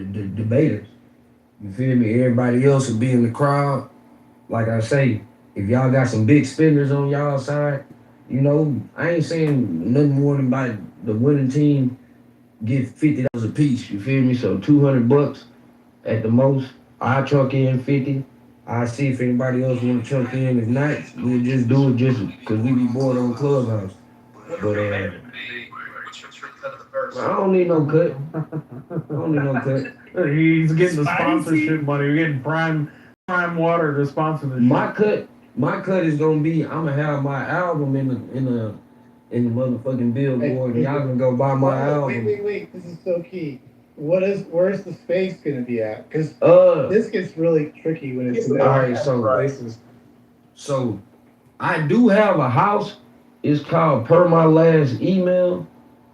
the debaters. You feel me? Everybody else will be in the crowd. Like I say, if y'all got some big spenders on y'all side, I ain't saying nothing more than about the winning team get $50 a piece. You feel me? So $200 at the most. I chunk in 50. I see if anybody else want to chunk in. If not, we'll just do it just because we be bored on Clubhouse. But I don't need no cut. I don't need no cut. He's getting the sponsorship money. You're getting prime water to sponsor the show. My cut is gonna be. I'm gonna have my album in the motherfucking billboard, and y'all can go buy my album. Wait! This is so key. Where's the space gonna be at? Because this gets really tricky when it's all right. So I do have a house. It's called Per My Last Email,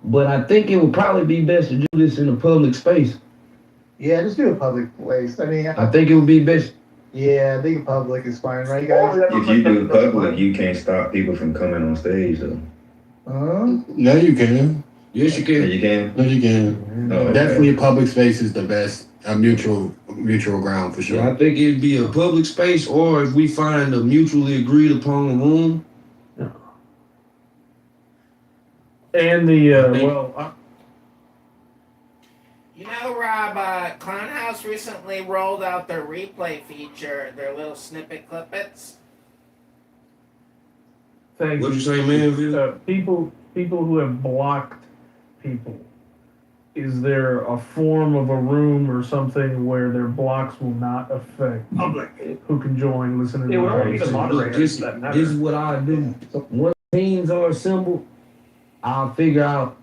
but I think it would probably be best to do this in a public space. Yeah, just do a public place. I mean, I think it would be best. Yeah, I think public is fine, right, guys? If you do public, you can't stop people from coming on stage, though. No, you can. Yes, you can. You can? No, you can. Okay. Definitely a public space is the best. A mutual ground for sure. Yeah, I think it'd be a public space, or if we find a mutually agreed upon room. And You know, Rob, Clownhouse recently rolled out their replay feature, their little snippet clippets. Thank What'd you say, man? People who have blocked people. Is there a form of a room or something where their blocks will not affect public who can join, listen, and This is what I do. Once teams are assembled, I'll figure out.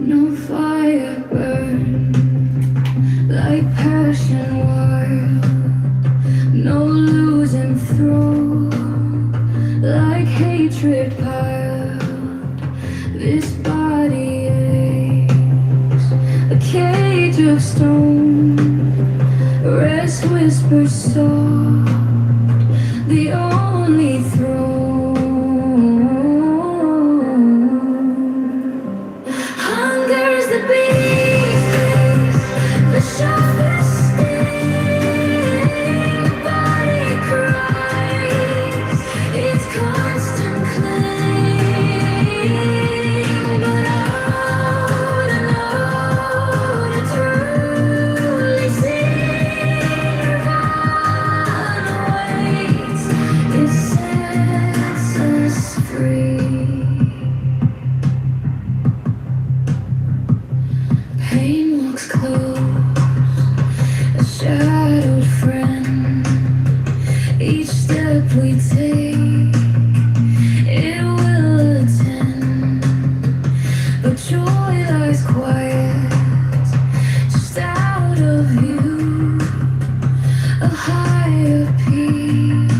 No fire burn like passion wild. No losing through like hatred piled. This body aches, a cage of stone. Rest whispers soft, the only throne. Hunger's the beast, the sharpest sting. The body cries, its constant claim. But I know to truly see nirvana waits. It sets us free. Pain walks close, a shadowed friend. Each step we take, it will attend. But joy lies quiet, just out of view. A higher peak,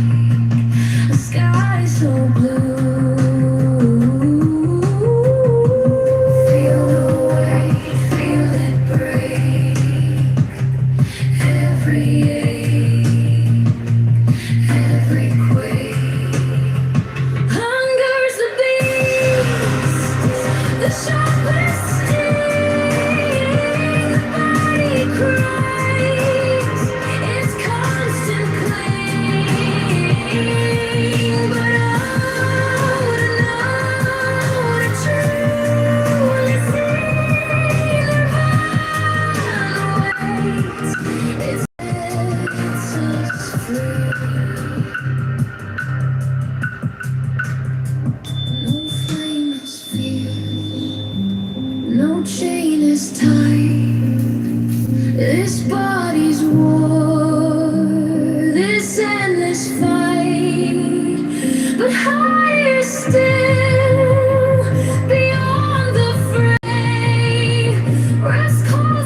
a sky so blue. Feel the weight, feel it break. Every ache, every quake. Hunger's the beast, the sharpest sting. The body cries, its constant claim. But I would know to truly see nirvana waits. It sets us free. No flame is fierce, no chain is tight. This body's war, this endless fight. But higher still, beyond the fray, rest calls.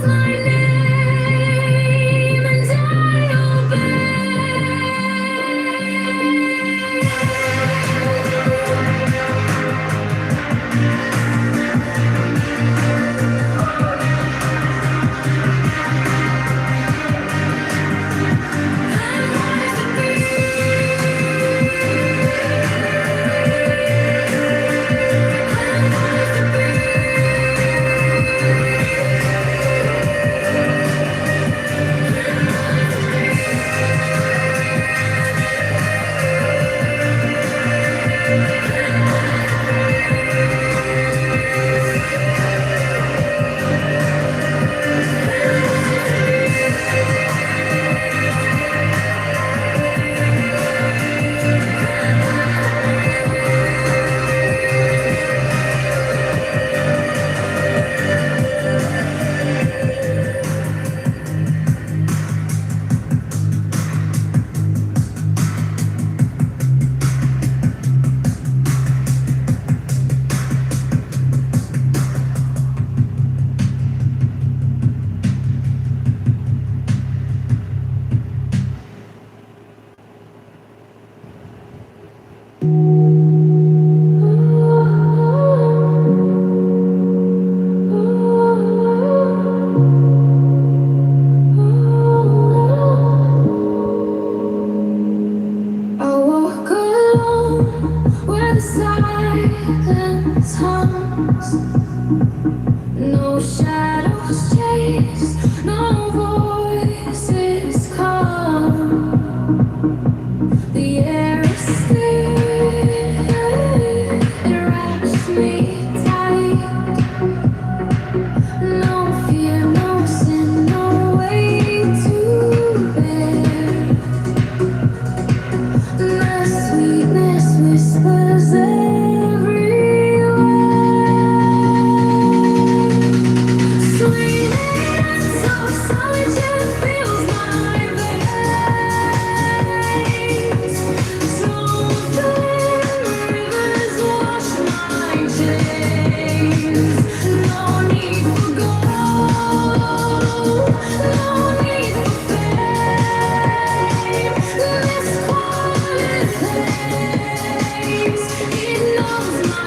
No shadows chase, no voices come. The air is still, it wraps me tight. No fear, no sin, no way to bear. The sweetness whispers everywhere. Sweetness of solitude fills my veins. Smooth rivers wash my chains. No need for gold, no need for fame. This quiet place, it knows my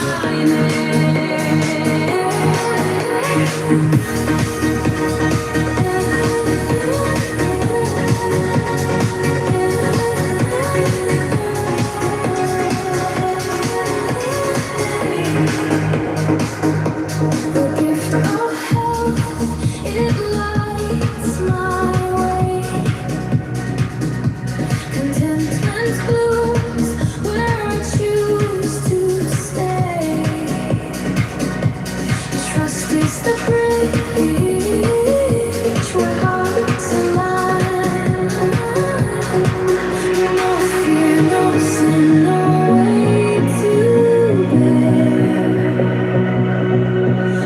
The gift of health, it lights my way. Contentment blooms where I choose to stay. Trust is the bridge where hearts align. No fear, no sin, no way to bear.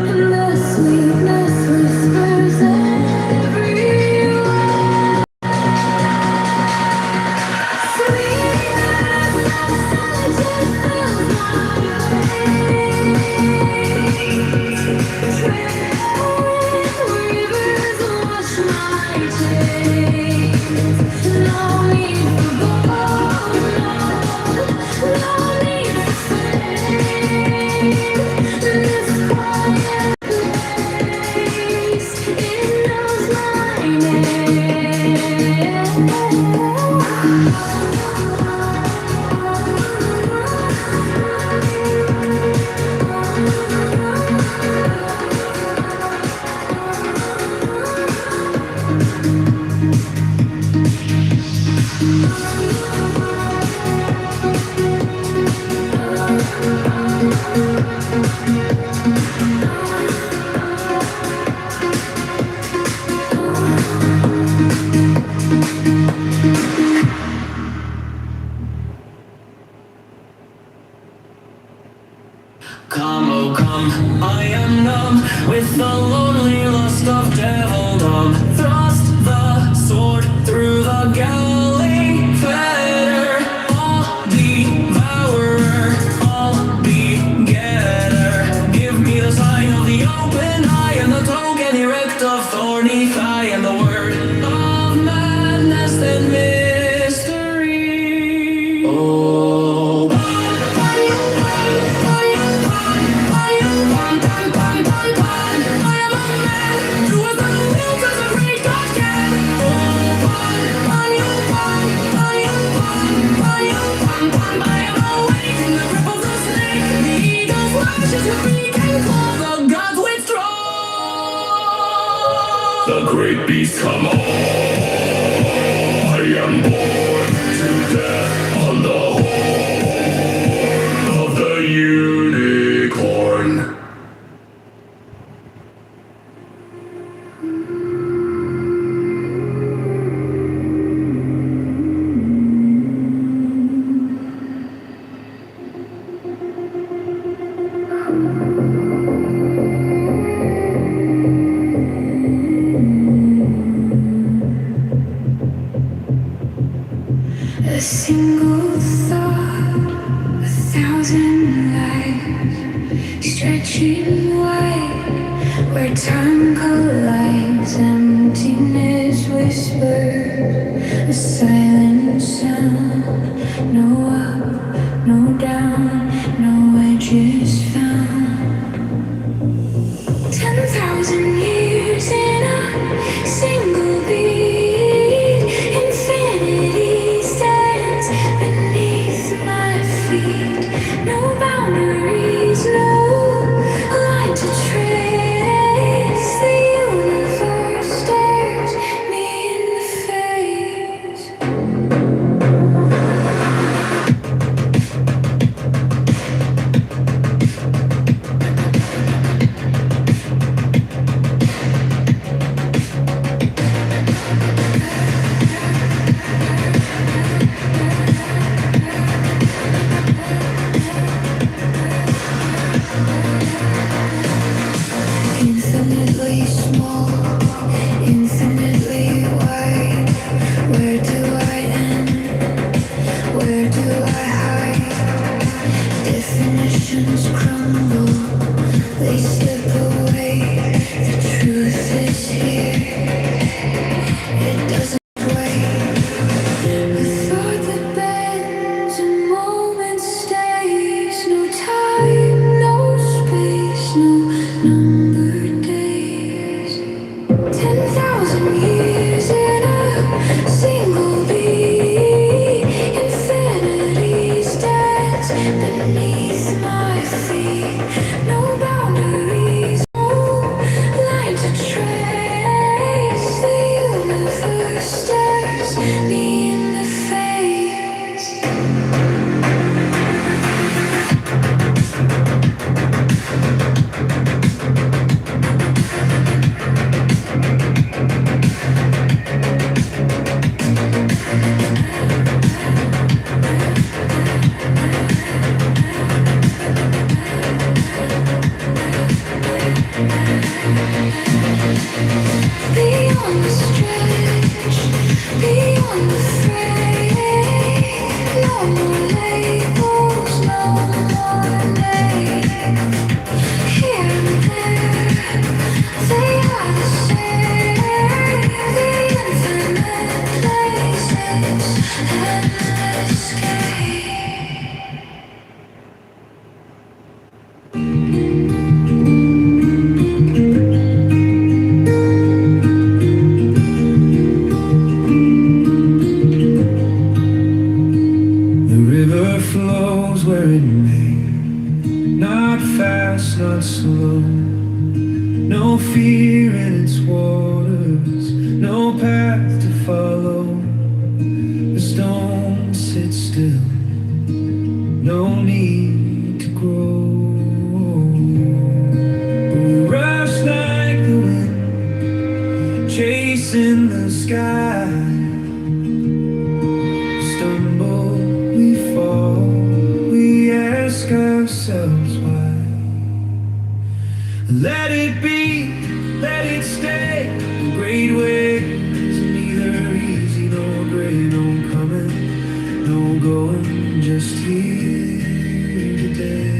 And the sweetness whispers everywhere. Sweetness of solitude fills my veins. Rivers wash my chains. No need for gold, no need for fame. This quiet place, it knows my Come, oh come, I am numb with the lonely lust of devildom. Thrust the sword through the galley fetter. All devourer, all begetter. Give me the sign of the open eye and the token erect of thorny thigh and the word of madness and mystery. Oh. The great beast come on. I am born to death on the horn of the unicorn. A single thought, a thousand lives stretching wide where time collides. Emptiness whispers, a silent sound. No up, no down, no edges found. 10,000 years in a single beat. Infinity stands beneath my feet. No boundaries, no line to tread. fear in its waters, no path to follow. The stone sits still, no need to grow. We rush like the wind, chasing the sky. Stumble, we fall, we ask ourselves why. Let it be, let it stay. The great waves, neither easy nor gray, no coming, no going, just here today.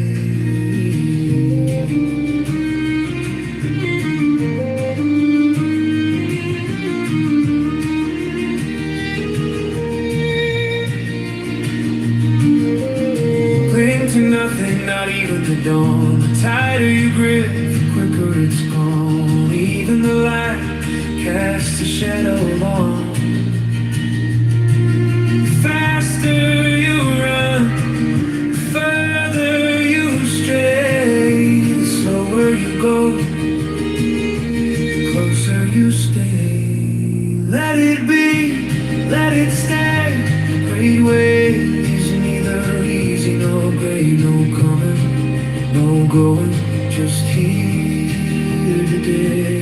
Cling to nothing, not even the dawn. The tighter you grip, the quicker it's gone. Even the light casts a shadow long. The faster you run, the further you stray. The slower you go, the closer you stay. Let it be, let it stay. Great waves, neither easy nor gray, no coming, no going, just here today.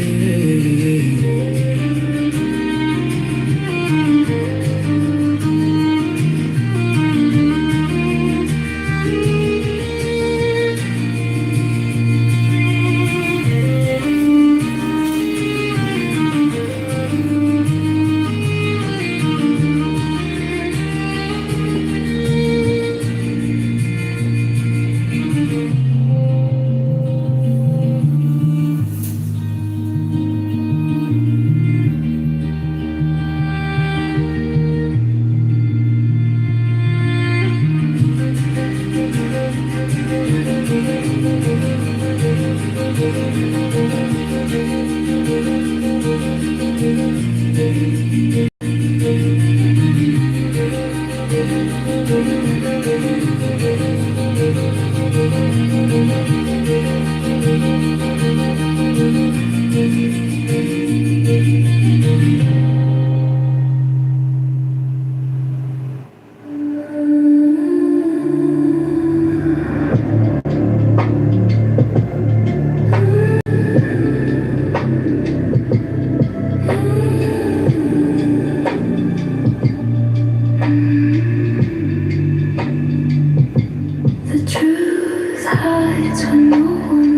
The truth hides when no one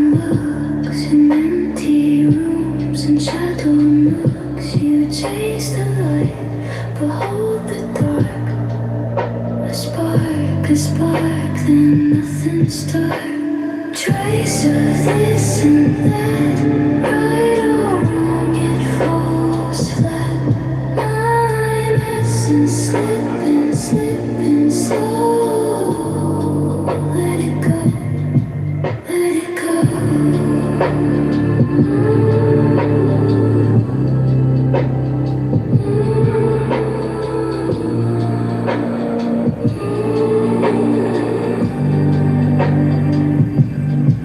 looks. In empty rooms and shadow nooks, you chase the light, behold the dark. A spark, then nothing stark. Trace of this and that, right or wrong, it falls flat. Mine essence slipping, slipping slow. Let it go, let it go.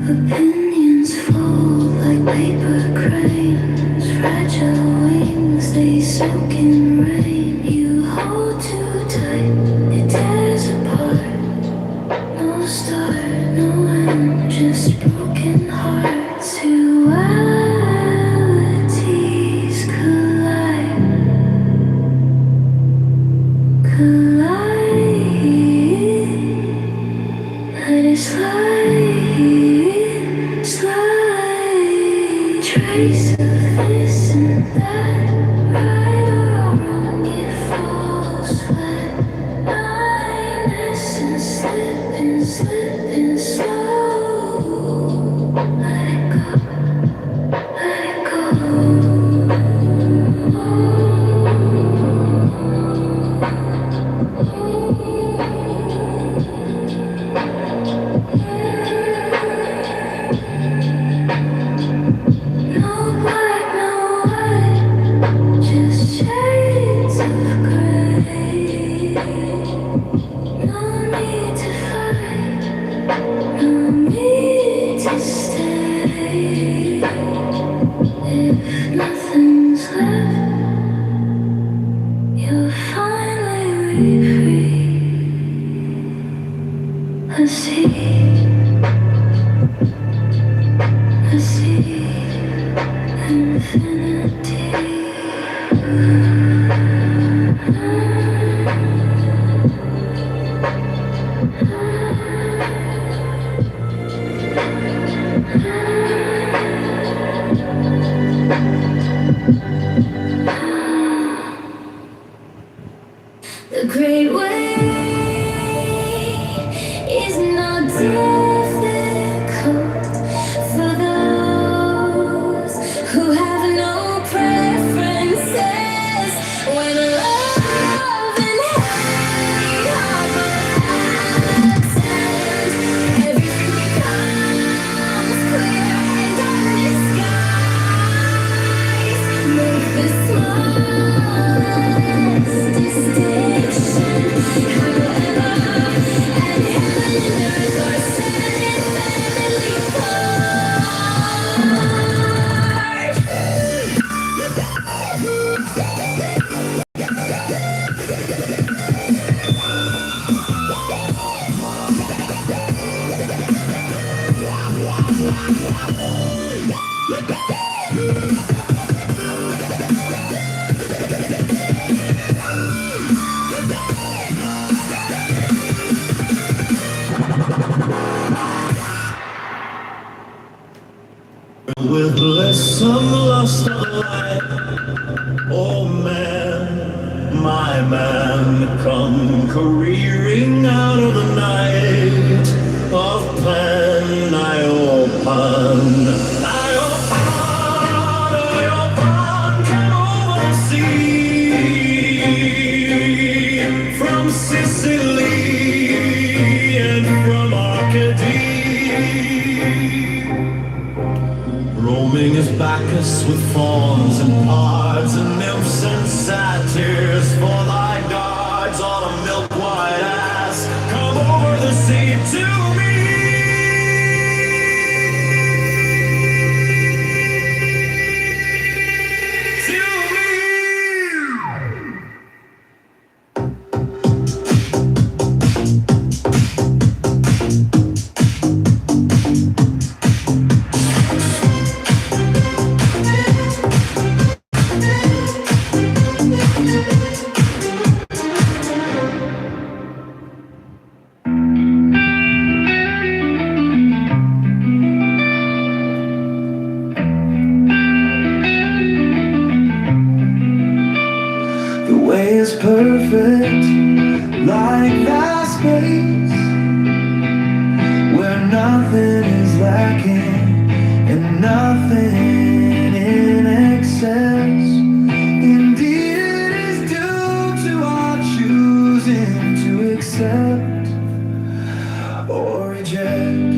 Opinions fold like paper cranes, fragile wings, they soak in rain. You hold too tight, it tears apart. No start, no end, just broken hearts. Dualities collide, collide. Let it slide, slide. Trace of this and that, right or wrong, it falls flat. Mine essence slipping, slipping slow. Let it go, let it go. No black, no white. The great way is not difficult for those who have no preferences. When love and hate are both absent, everything becomes clear and darkness skies make the smallest distinction. However, and heaven and earth are set infinitely apart. With some lust of light, oh man, my man, come careering out of the night of plan. I open, can oversee from Sicily and from Arcady. Roaming his Bacchus with fawns and pards and nymphs and satyrs for thy guards on a milk white ass. Come over the sea to me. The way is perfect, like that space where nothing is lacking and nothing in excess. Indeed, it is due to our choosing to accept or reject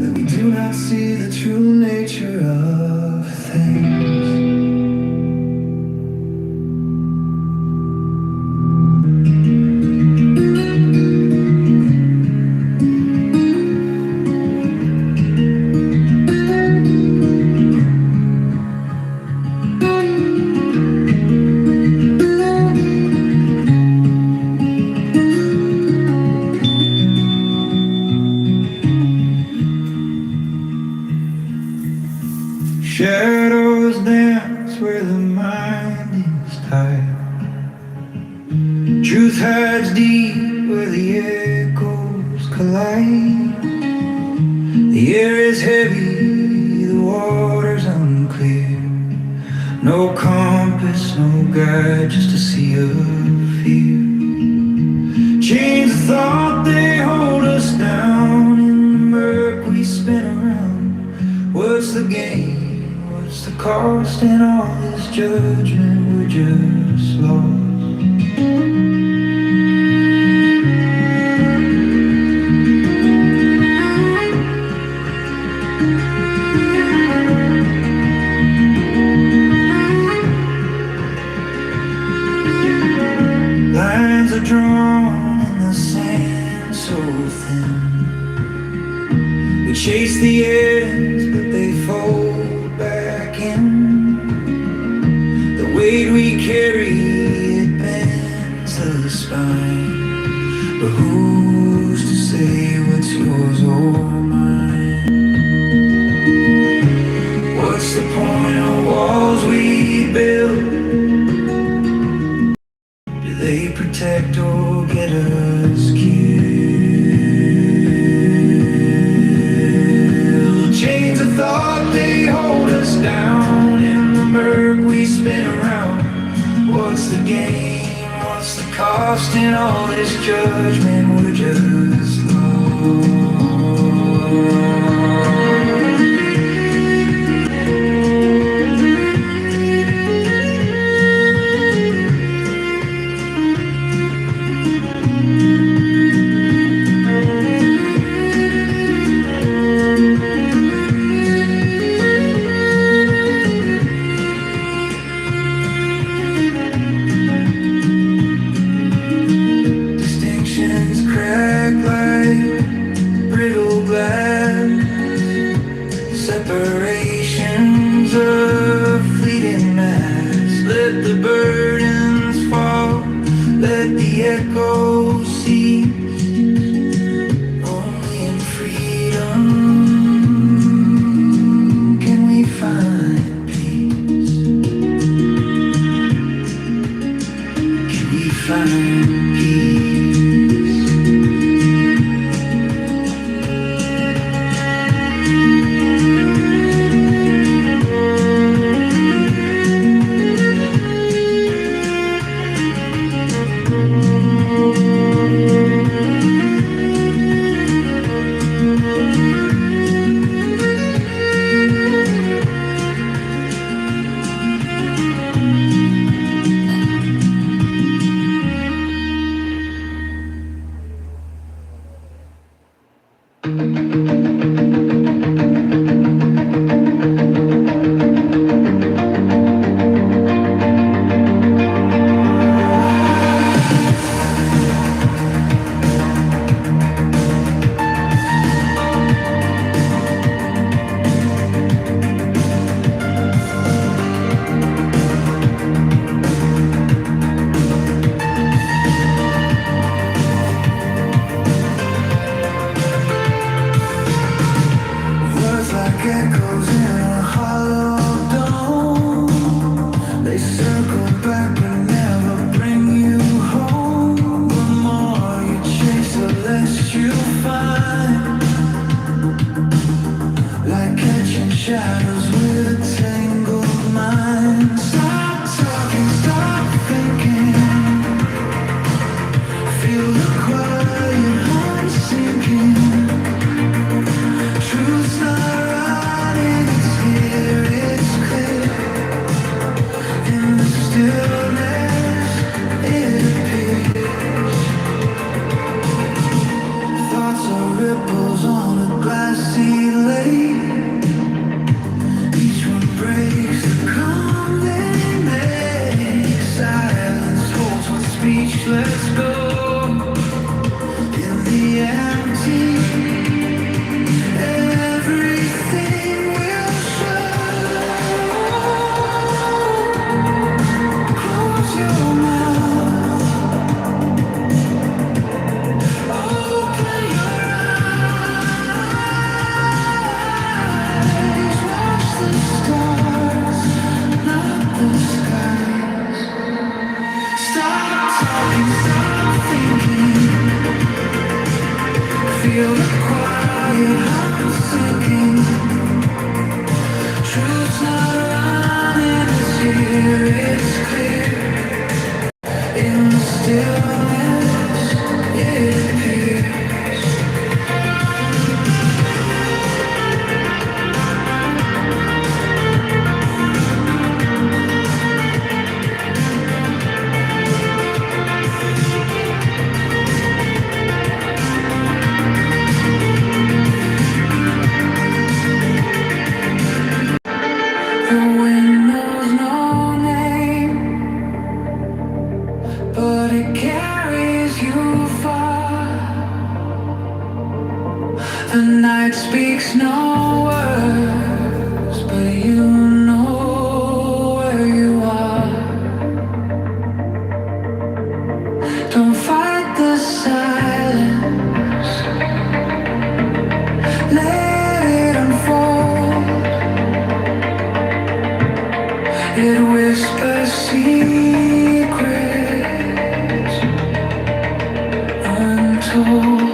that we do not see the true nature of things. Shadows dance where the mind is tired. Truth hides deep where the echoes collide. The air is heavy, the water's unclear. No compass, no guide, just a sea of fear. Chains of thought, they hold us down. In the murk we spin around. What's the gain? What's the cost in all this judgment? We're just lost. Lines are drawn in the sand so thin. We chase the ends, but they fold back in. The weight we carry, it bends the spine. But who's to say what's yours or mine? What's the point of war? gain? What's the cost in all this judgment? We're just lost. Distinctions crack like brittle glass. Separations of fleeting mass. Let the burdens fall, let the echo cease. Only in freedom can we find peace. Can we find peace? Words like echoes in a hollow dome. They circle back but never bring you home. The more you chase, the less you find. Like catching shadows with a tangled mind. Stop talking, stop thinking. Feel the quiet heart sinking. Truth's not running, it's here, it's clear. In the stillness, it appears. Thoughts are ripples on a glassy lake. Each one breaks the calm they make. Silence holds what speech lets go. In the empty, everything will show. Close your mouth, open your eyes. Watch the stars, not the skies. Stop talking, stop thinking. Feel the quiet heart sinking. Truth's not running, it's here, it's clear. In the stillness, it appears. The wind knows no name, but it carries you far. The night speaks no words, but you know where you are. Don't fight the silence, let it unfold. It whispers secrets untold.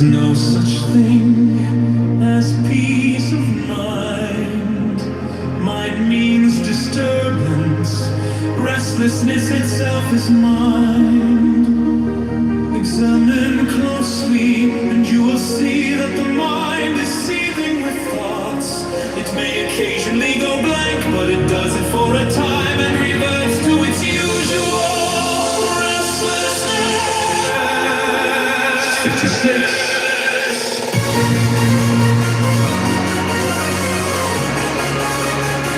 There's no such thing as peace of mind. Mind means disturbance. Restlessness itself is mind. Examine closely, and you will see that the mind is seething with thoughts. It may occasionally go blank, but it does it for a time and reverts to its usual restlessness. 56.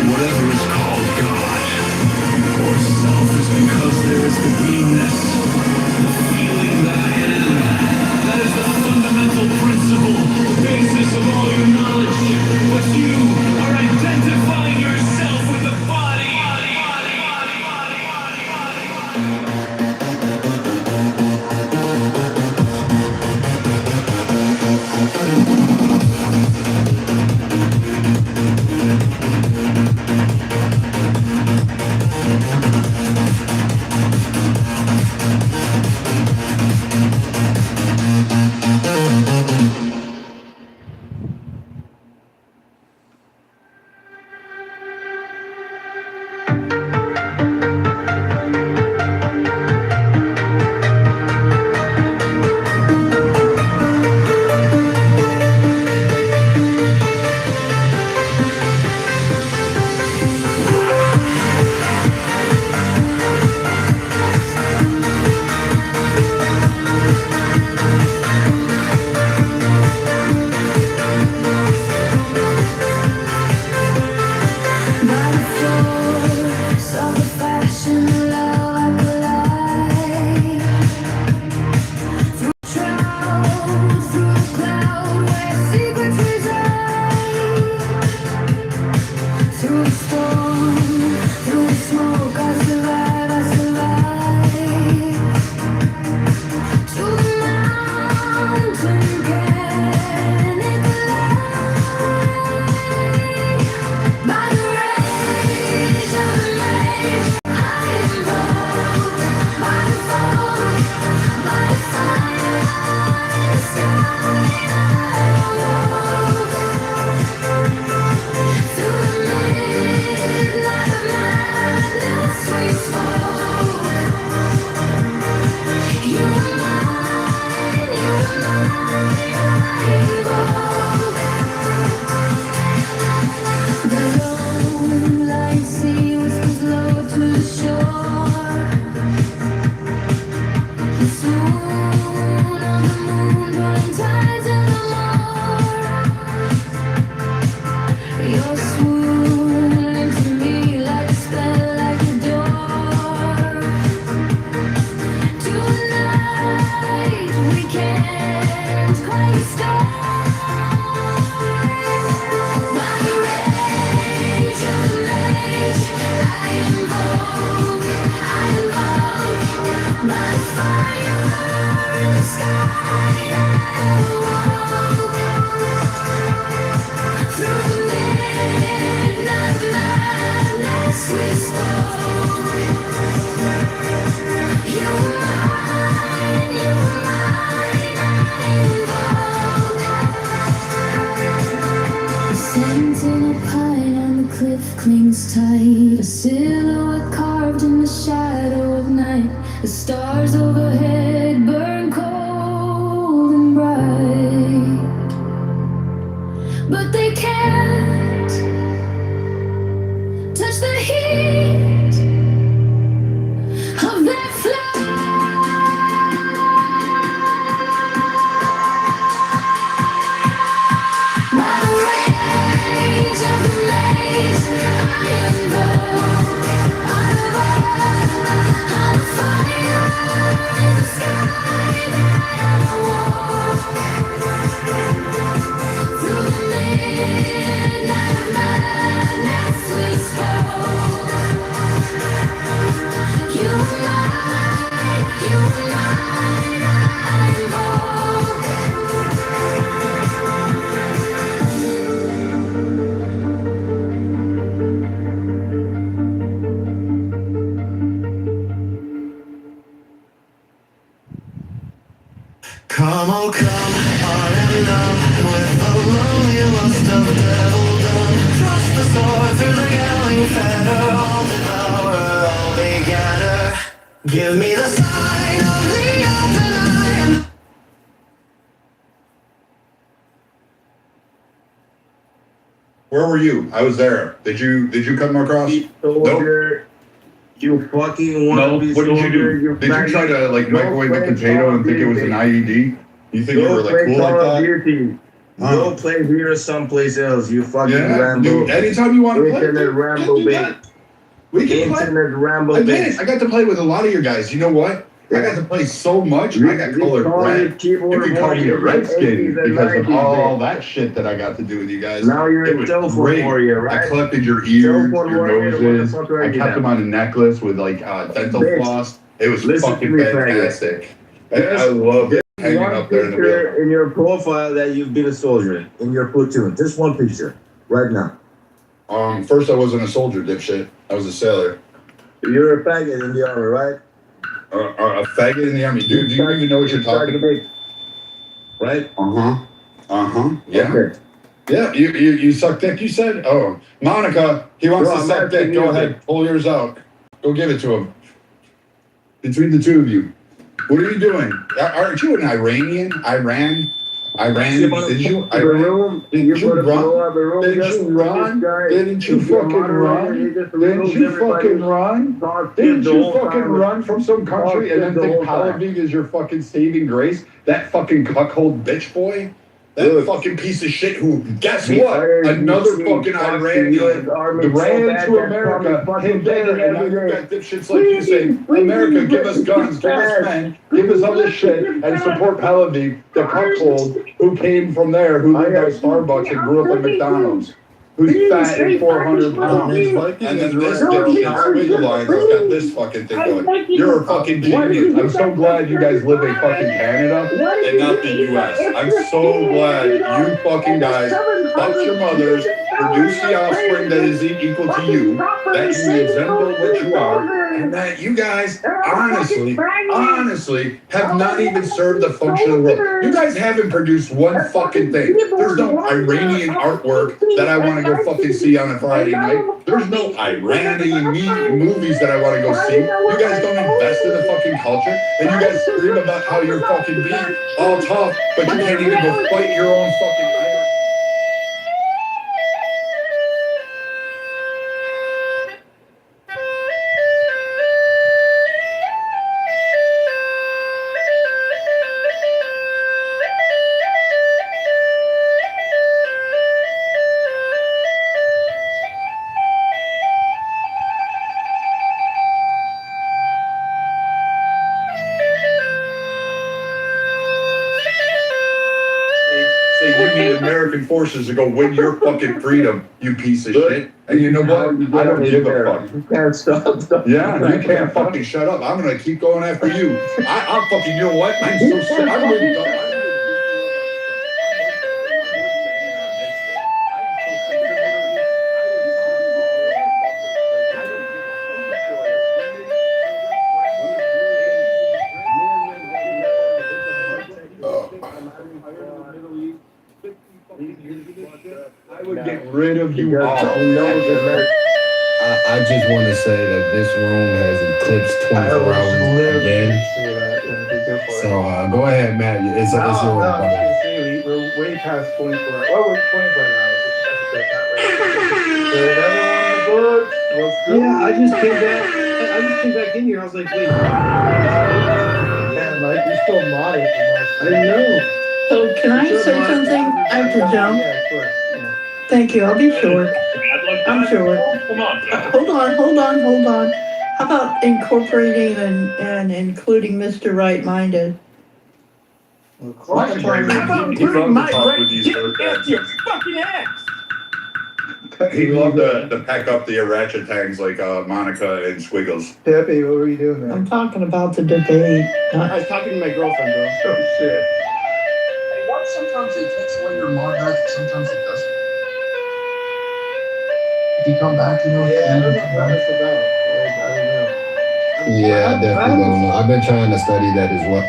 Whatever is called God or self is because there is the beingness, the feeling that I am. That is the fundamental principle, the basis of all your knowledge. But you are identifying yourself with the body. Clings tight, a silhouette carved in the shadow of night. The stars overhead burn cold and bright, but they can't touch the heat of that flame. By the rage of the blaze, I invoke, I'm a fire in the Come, oh come, I am numb with the lonely lust of devildom. Thrust the sword through the galling fetter, all devour, all begetter. Give me the sign of the open eye. Where were you? I was there. Did you come across? Soldier, you fucking want to be What did you soldier, do? Did you try to like microwave a potato and think it was an IED? You think you were like cool like that? Go play here someplace else, you fucking Yeah, Rambo. dude, anytime you want to play, Internet dude, Rambo do that. bitch. We can play. Internet Rambo Again, bitch. I got to play with a lot of your guys. You know what? I got to play so much. I got colored red. You can call me a redskin because of all that shit that I got to do with you guys. Now you're It a was telephone great. warrior, right? I collected your ears, Telephone your warrior, noses. what the fuck are I you kept now? them on a necklace with like dental Bitch. floss. It was Listen to fucking me, fantastic. Yes. I love it. Hanging One up there in the wheel. picture in your profile that you've been a soldier in your platoon. Just one picture, right now. First I wasn't a soldier, dipshit. I was a sailor. You're a faggot in the army, right? A faggot in the army. Dude, do you even know what you're talking about? Right? Yeah. Okay. Yeah, you suck dick, you said? Oh, Monica, he wants Bro, to I'm suck asking dick. you, Go ahead, pull yours out. Go give it to him. Between the two of you. What are you doing? Aren't you an Iranian? Iran? Did you? Iran? Did you run? Didn't you run? Didn't you fucking run? Didn't you fucking run? Didn't you fucking run from some country and then think Paladin is your fucking saving grace? That fucking cuckold bitch boy? That fucking piece of shit who, guess what? Another fucking Iranian ran to America, him there, and now you got dipshits like you saying, America, give us guns, give us men, give us all this shit, and support Paladin, the cuckold who came from there, who lived by Starbucks and grew up at McDonald's. Who's fat and 400 pounds. And then this dipshit, Swigglelines, has got this fucking thing going. You're a fucking genius. I'm so glad you guys live in fucking Canada and not the US. I'm so glad you fucking guys fucked your mothers, produce the offspring that is equal to you, that you resemble what you are, and that you guys honestly have not even served the function of the world. You guys haven't produced one fucking thing. There's no Iranian artwork that I want to go fucking see on a Friday night. There's no Iranian movies that I want to go see. You guys don't invest in the fucking culture, and you guys scream about how you're fucking being all tough, but you can't even go fight your own fucking fight. You need American forces to go win your fucking freedom, you piece of shit. And you know what? I don't give a fuck. You can't stop. Yeah, you can't fucking shut up. I'm gonna keep going after you. I'm fucking, you know what? I'm so sick. I'm really done. I would get rid of you all. I just want to say that this room has eclipsed 24 hours again. So go ahead, Matt. It's your room. We're way past 24 hours. Well, we're 24 hours. Yeah, I just came back in here. I was like, wait. Man, like, you're still modding. I didn't know. So can I say something? I have to jump. Yeah, of course. Yeah. Thank you. I'll be short. I'm short. Come on. Hold on. How about incorporating and including Mr. Right-Minded? How about including my right dick your fucking ass? He loved to pack up the orangutans like Monica and Squiggles. Pepe, what were you doing, man? I'm talking about the debate. I was talking to my girlfriend, bro. Oh, shit. Sometimes it takes away your mod back, sometimes it doesn't. If you come back, you know, Yeah, I don't know what that's about. I don't know. Yeah, I definitely don't know. I've been trying to study that as well.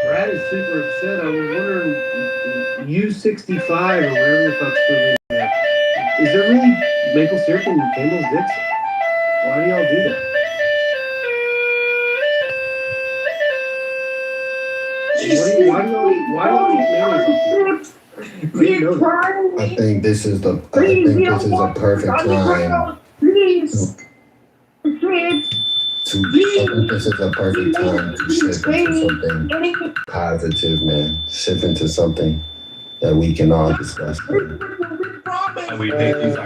Brad is super upset. I was wondering, U65 or whatever the fuck's doing that. Is there really maple syrup in Campbell's dicks? Why do y'all do that? Why do y'all eat mayonnaise? I think this is a perfect time to shift into something positive, man. Shift into something that we can all discuss. How we hate these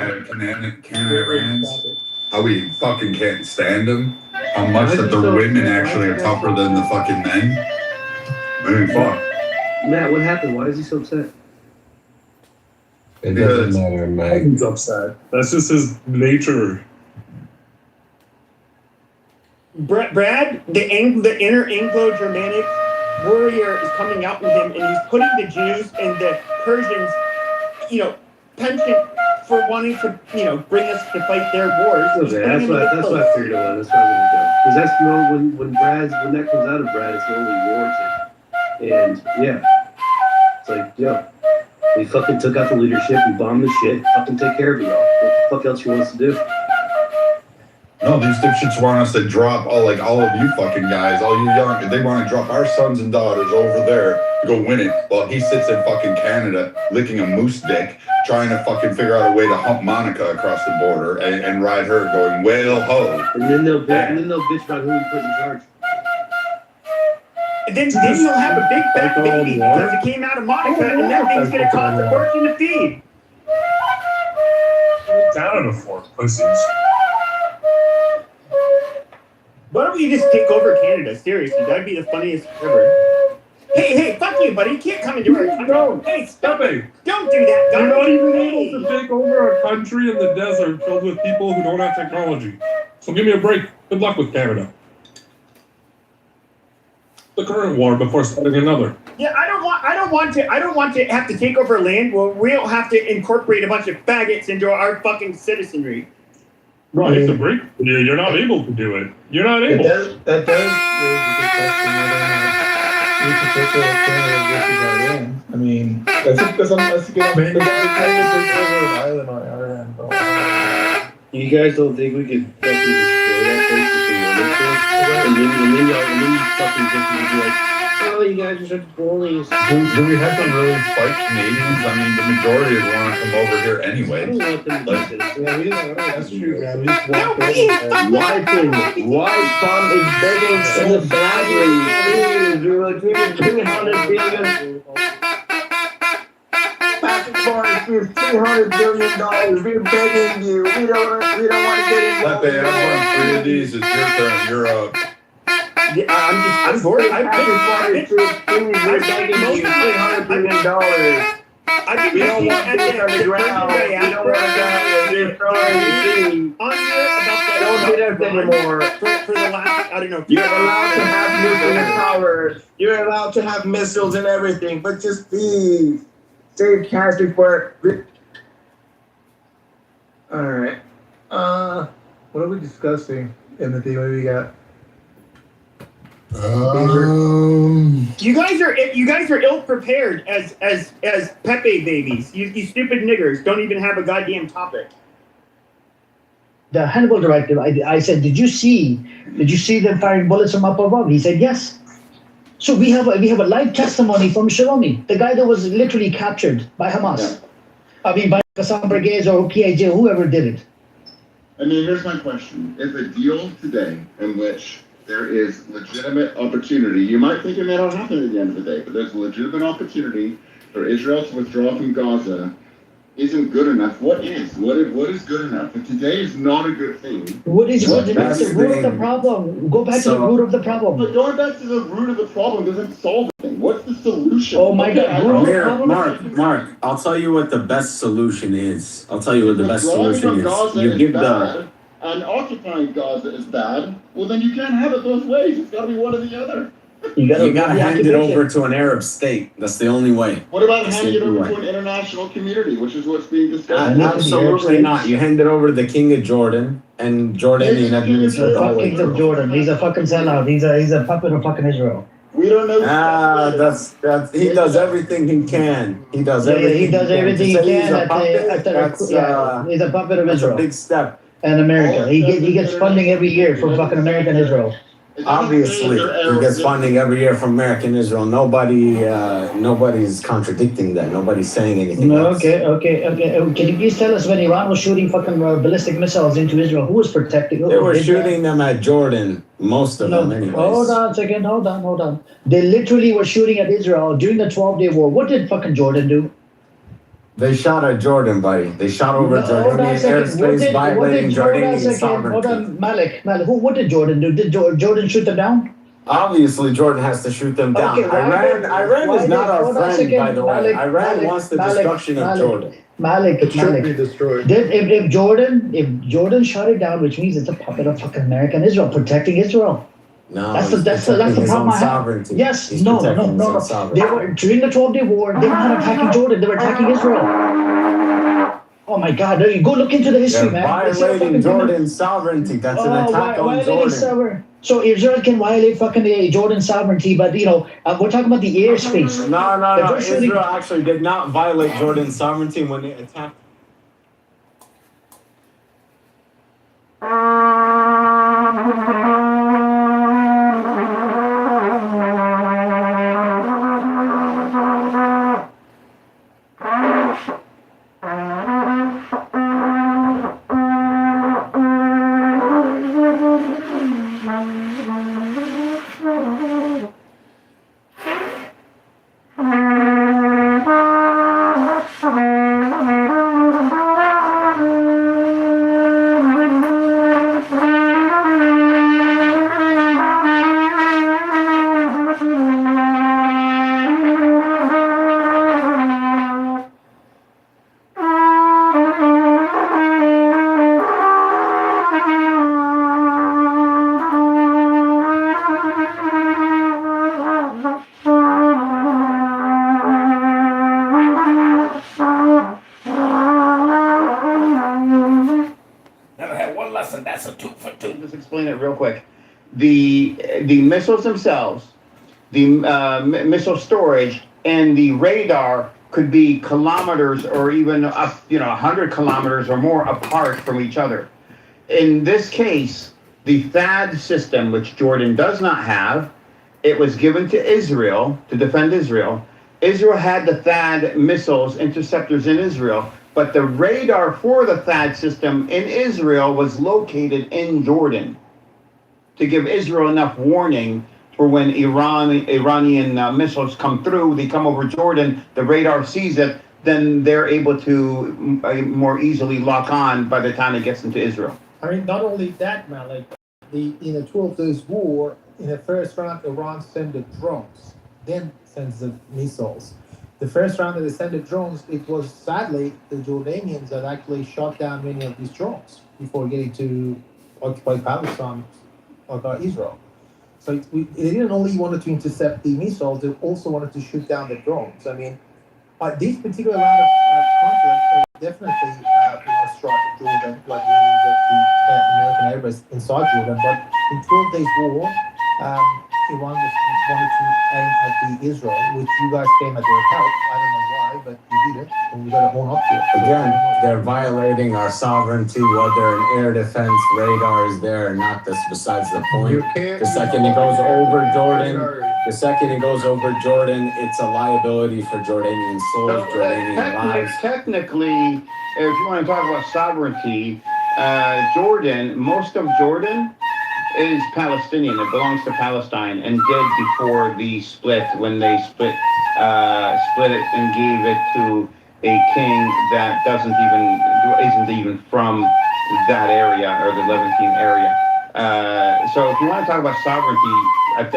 Canadians. How we fucking can't stand them. How much that the women actually are tougher than the fucking men. I mean, fuck. Matt, what happened? Why is he so upset? It doesn't matter, Mike. He's upset. That's just his nature. Brad, the inner Anglo-Germanic warrior is coming out in him, and he's putting the Jews and the Persians, penchant for wanting to, bring us to fight their wars. Okay, that's what I figured it was. That's what I'm gonna go. Because that's when that comes out of Brad, it's the only war thing. And yeah, it's like, we fucking took out the leadership, we bombed the shit, fucking take care of y'all. What the fuck else you want us to do? No, these dipshits want us to drop all of you fucking guys, all you young. They want to drop our sons and daughters over there to go win it, while he sits in fucking Canada licking a moose dick, trying to fucking figure out a way to hump Monica across the border and ride her, going whale ho. And then they'll bitch about who he put in charge. And then you'll have a big fat baby because it came out of Monica, and that thing's gonna cost a fortune to feed. Down to 4 pussies. Why don't we just take over Canada? Seriously, that'd be the funniest ever. Hey, fuck you, buddy. You can't come into our country. No, hey, stop it. Don't do that. You're not even able to take over a country in the desert filled with people who don't have technology. So give me a break. Good luck with Canada. The current war before starting another. Yeah, I don't want to have to take over land where we don't have to incorporate a bunch of faggots into our fucking citizenry. Right, it's a break. You're not able to do it. You're not able. That does raise a good question whether or not we could take over Canada versus our land. I mean, that's a good one. The guy kind of took over an island on our end, though. You guys don't think we could fucking destroy that place if we wanted to? And then you fucking just be like, oh, you guys are such bullies. Do we have to really fight Canadians? I mean, the majority would want to come over here anyway. That's true, man. We just walk over. Why Trump is begging so badly? Please, we were given $300 billion. Passport is $200 billion. We're begging you. We don't want to get in. Pepe, I've won 3 of these. It's your turn. You're up. Yeah, I'm bored. I've been begging you $300 billion. I've been looking at the ground. We don't want to die. You're throwing the sea. Don't do that anymore. For the last, I don't know. You're allowed to have nuclear power. You're allowed to have missiles and everything, but just please save cash before. All right. What are we discussing in the thing? What do we got? You guys are ill prepared as Pepe babies. You stupid niggers don't even have a goddamn topic. The Hannibal directive. I said, did you see them firing bullets from up above? He said yes. So we have a live testimony from Shalomi, the guy that was literally captured by Hamas. Yeah. I mean, by Qassam Brigades or PIJ, whoever did it. I mean, here's my question: if a deal today in which there is legitimate opportunity, you might think it may not happen at the end of the day, but there's a legitimate opportunity for Israel to withdraw from Gaza, isn't good enough. What is? What is good enough? But today is not a good thing. What is the root of the problem? Go back to the root of the problem. But going back to the root of the problem doesn't solve anything. What's the solution? Oh my God. Mark, I'll tell you what the best solution is. You give and occupying Gaza is bad, well then you can't have it both ways. It's got to be one or the other. You gotta hand it over to an Arab state. That's the only way. What about handing it over to an international community, which is what's being discussed? Absolutely not. You hand it over to the King of Jordan, and Jordanian administration. King of Jordan. He's a fucking sellout. He's a puppet of fucking Israel. We don't know. That's he does everything he can. He does everything. He does everything he To say can he's a puppet, he's a puppet of that's a Israel big step. and America. He gets funding every year from fucking America and Israel. Obviously, he gets funding every year from America and Israel. Nobody's contradicting that. Nobody's saying anything else. Okay. Can you please tell us when Iran was shooting fucking ballistic missiles into Israel? Who was protecting? They were shooting them at Jordan, most of them anyways. Hold on a second. Hold on. They literally were shooting at Israel during the 12-day war. What did fucking Jordan do? They shot at Jordan, buddy. They shot over Jordanian airspace, violating Jordanian sovereignty. Hold on, Malik. What did Jordan do? Did Jordan shoot them down? Obviously, Jordan has to shoot them down. Okay, Iran is not our friend, by the way. Iran wants the destruction of Jordan. It should be destroyed. If Jordan shot it down, which means it's a puppet of fucking America and Israel, protecting Israel. No, that's the problem I have. Sovereignty. Yes, He's no. protecting his own They sovereignty. were during the 12-day war. They were not attacking Jordan. They were attacking Israel. Oh my God! Go look into the history, They're man. violating Jordan's sovereignty. That's an attack on Jordan. So Israel can violate fucking Jordan's sovereignty, but we're talking about the airspace. No. Israel actually did not violate Jordan's sovereignty when they attacked. Just explain it real quick. The missiles themselves, the missile storage, and the radar could be kilometers or even up, 100 kilometers or more apart from each other. In this case, the THAAD system, which Jordan does not have, it was given to Israel to defend Israel. Israel had the THAAD missiles interceptors in Israel, but the radar for the THAAD system in Israel was located in Jordan to give Israel enough warning for when Iranian missiles come through, they come over Jordan, the radar sees it, then they're able to more easily lock on by the time it gets into Israel. I mean, not only that, man, like in the 12 days war, in the first round, Iran sent the drones, then sends the missiles. The first round that they sent the drones, it was sadly the Jordanians that actually shot down many of these drones before getting to occupy Palestine or Israel. So they didn't only wanted to intercept the missiles, they also wanted to shoot down the drones. I mean, this particular round of conflict definitely struck Jordan, like really the American airbase inside Jordan. But in 12 days war, Iran wanted to aim at the Israel, which you guys came at their help. I don't know why, but you did it, and you got to own up to it. Again, they're violating our sovereignty, whether an air defense radar is there or not. That's besides the point. The second it goes over Jordan, it's a liability for Jordanian souls, Jordanian lives. Technically, if you want to talk about sovereignty, most of Jordan is Palestinian. It belongs to Palestine and did before the split, when they split it and gave it to a king that isn't even from that area or the Levantine area. So if you want to talk about sovereignty at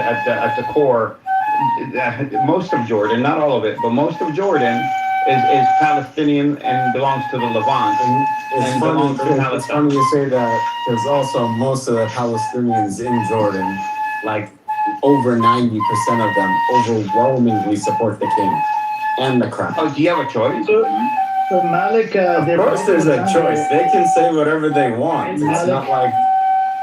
the core, most of Jordan, not all of it, but most of Jordan is Palestinian and belongs to the Levant. It's funny you say that, because also most of the Palestinians in Jordan, like over 90% of them, overwhelmingly support the king and the crown. Oh, do you have a choice? So Malik, of course there's a choice. They can say whatever they want. It's not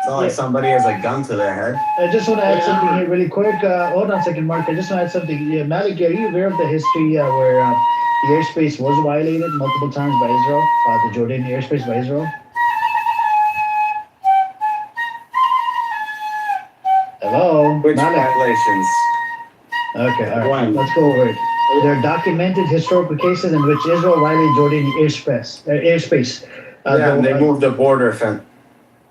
not like somebody has a gun to their head. I just want to add something here really quick. Hold on a second, Mark. I just want to add something. Yeah, Malik, are you aware of the history where the airspace was violated multiple times by Israel, the Jordanian airspace by Israel? Hello? Which Malik? violations? Okay, all right. Let's go over it. There are documented historical cases in which Israel violated Jordanian airspace. Yeah, they moved the border fence.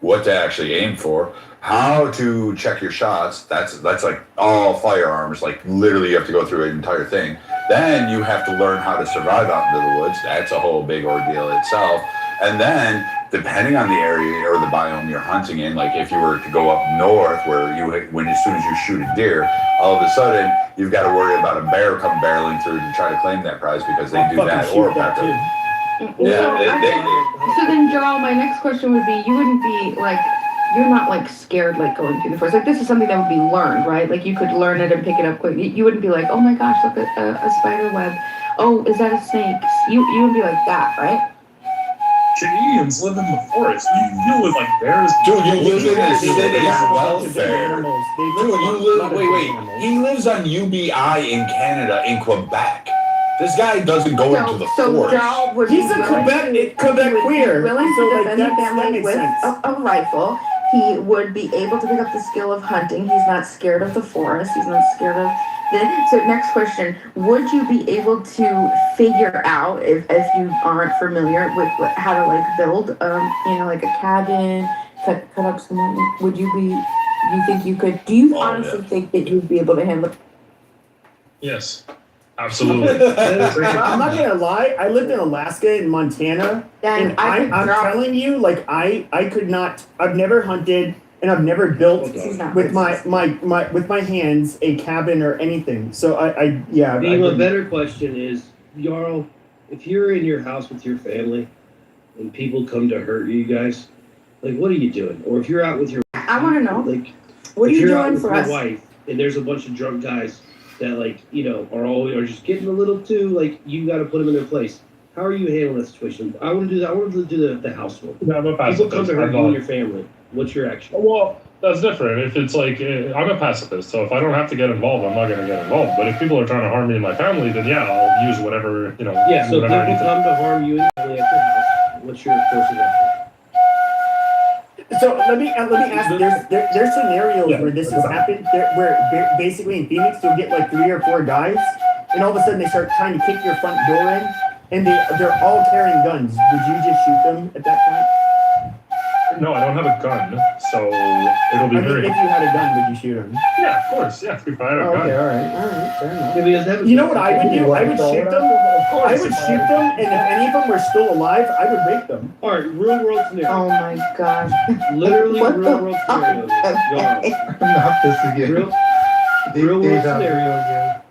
What to actually aim for, how to check your shots. That's like all firearms. Like literally, you have to go through an entire thing. Then you have to learn how to survive out into the woods. That's a whole big ordeal itself. And then, depending on the area or the biome you're hunting in, like if you were to go up north, where as soon as you shoot a deer, all of a sudden you've got to worry about a bear come barreling through to try to claim that prize because they do that or practice. So then, Joel, my next question would be: you wouldn't be like, you're not like scared like going through the forest. Like this is something that would be learned, right? Like you could learn it and pick it up quick. You wouldn't be like, oh my gosh, look at a spider web. Oh, is that a snake? You wouldn't be like that, right? Canadians live in the forest. You deal with like bears. Dude, you live in a city welfare. Wait. He lives on UBI in Canada, in Quebec. This guy doesn't go into the forest. Joel would He's be a willing Quebecois. willing So, to like, defend the that family makes with sense. a rifle. He would be able to pick up the skill of hunting. He's not scared of the forest. He's not scared of so next question, would you be able to figure out if you aren't familiar with how to like build like a cabin, cut up some you think you could honestly think that you'd be able to handle Yes, absolutely. I'm not gonna lie. I lived in Alaska and Montana, Then and I could I'm drop- telling you, like I could not. I've never hunted, and I've never built with my hands a cabin or anything. So A better question is, Jarl, if you're in your house with your family, and people come to hurt you guys, like what are you doing? Or if you're out with your I want to know. like, What are if you you're out doing with for your us? wife, and there's a bunch of drunk guys that are just getting a little too you got to put them in their place. How are you handling that situation? I want to do that. I want to do the housework. Yeah, I'm a People pacifist. come to hurt you and your family. What's your action? Well, that's different. If it's like, I'm a pacifist, so if I don't have to get involved, I'm not going to get involved. But if people are trying to harm me and my family, then yeah, I'll use whatever, Yeah, so if whatever I need people to. come to harm you and your family at your house, what's your course of action? So let me ask. There's scenarios where this has happened. Where basically in Phoenix you'll get like 3 or 4 guys, and all of a sudden they start trying to kick your front door in, and they're all carrying guns. Would you just shoot them at that point? No, I don't have a gun, so it'll be I mean, very. if you had a gun, would you shoot them? Yeah, of course. Yeah, if I had a gun. Okay, all right, fair enough. Yeah, because that was You know what I would do? I would shoot them. I would shoot them, and if any of them were still alive, I would rape them. All right, real world scenario. Oh my gosh. Literally What real the world fuck? scenario. Not this again. Real world scenario.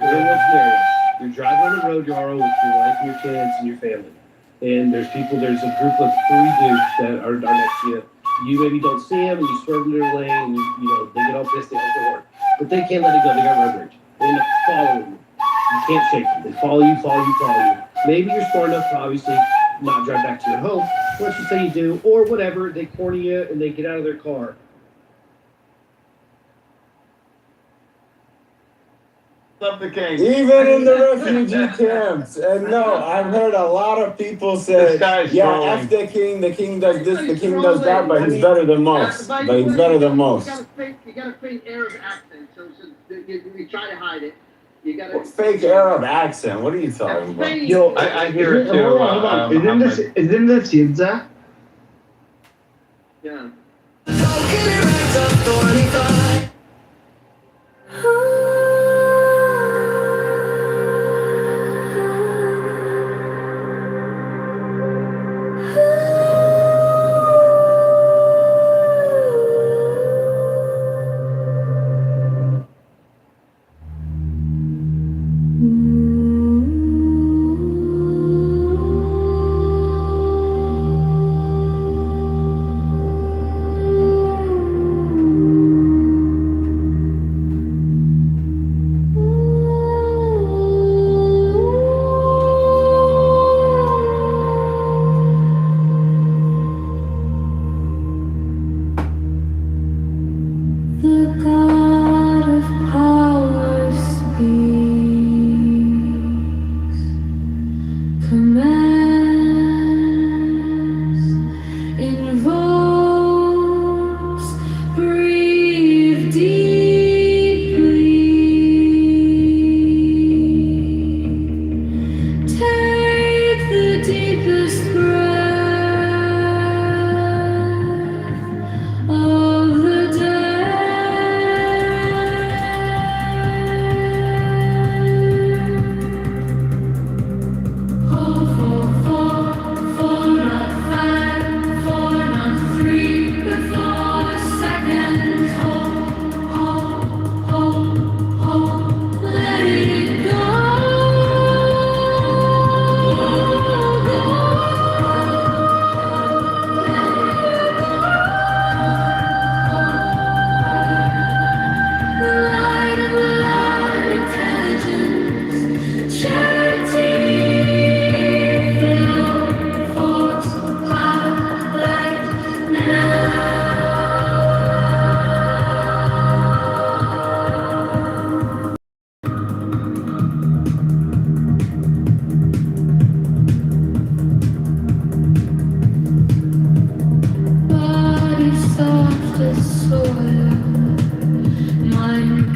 Real world scenario. You're driving on the road, Yarrow, with your wife and your kids and your family. And there's a group of 3 dudes that are next to you. You maybe don't see them, and you swerve into their lane, and they get all pissed, they honk their horn. But they can't let it go, they got road rage. They end up following you. You can't shake them. They follow you. Maybe you're smart enough to obviously not drive back to your home. Let's just say you do, or whatever, they corner you and they get out of their car. Even in the refugee camps. And no, I've heard a lot of people say, yeah, F the king does this, the king does that, but he's better than most. But he's better than most. You got a fake Arab accent, so you try to hide it. You got What fake Arab accent? What are you talking about? Yo, I hear it too. Hold on. Isn't this Yibza? Yeah.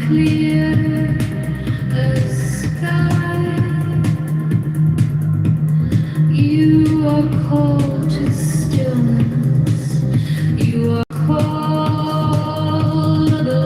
clear as sky. You are cold to stillness. You are cold to the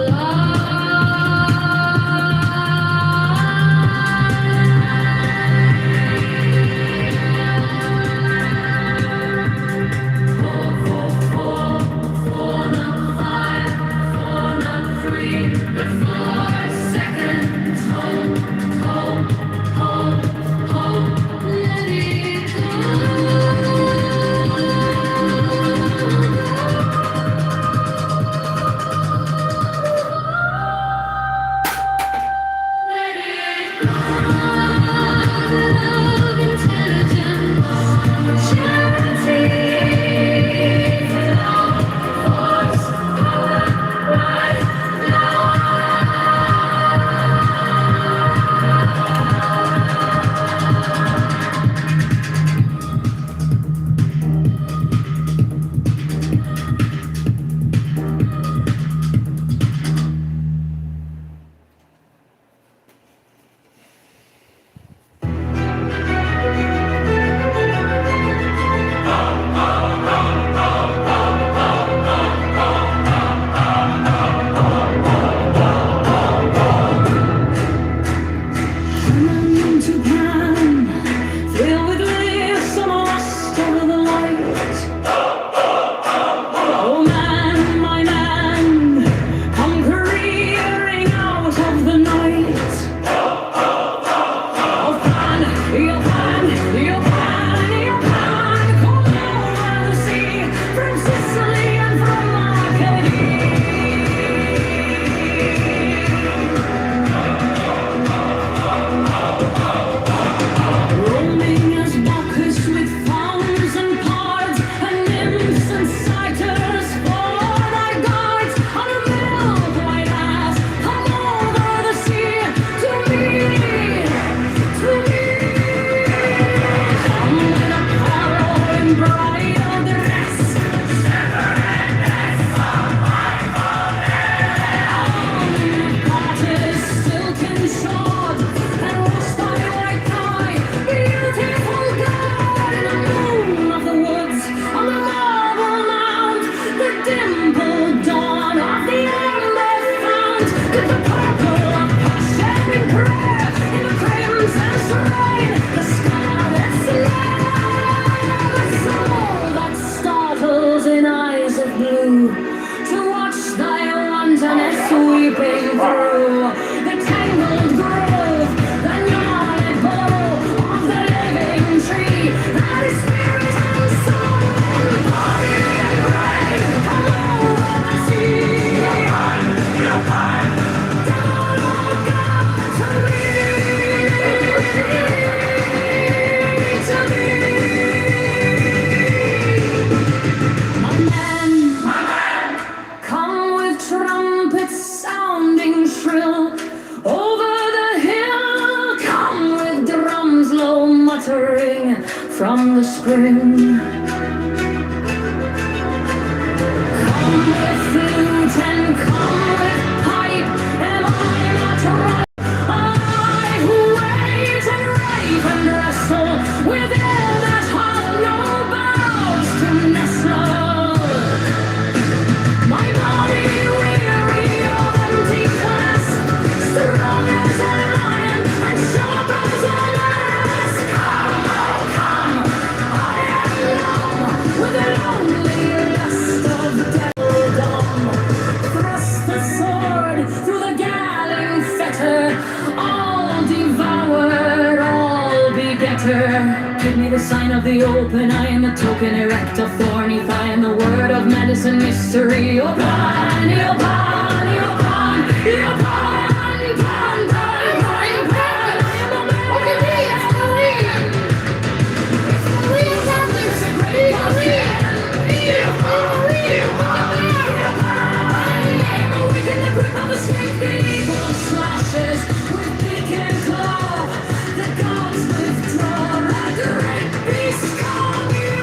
from the spring. Come with flute and come with pipe, am I not right? I who wait and rave and wrestle within that hollow boughs to nestle. My body weary of empty clasp, strong as a lion and sharp as an ass. Come, oh come, I am numb with the lonely lust of devildom. Thrust the sword through the galling fetter, all devoured, all begetter. Give me the sign of the open eye and the token erect of thorny thigh and the word of medicine mystery. Yopan, Yopan, Yopan, Yopan, Pan, Pan, Pan, Pan. It's a great we can grip of the snake, the evil slashes with beak and claw. The gods withdraw, a great beast come you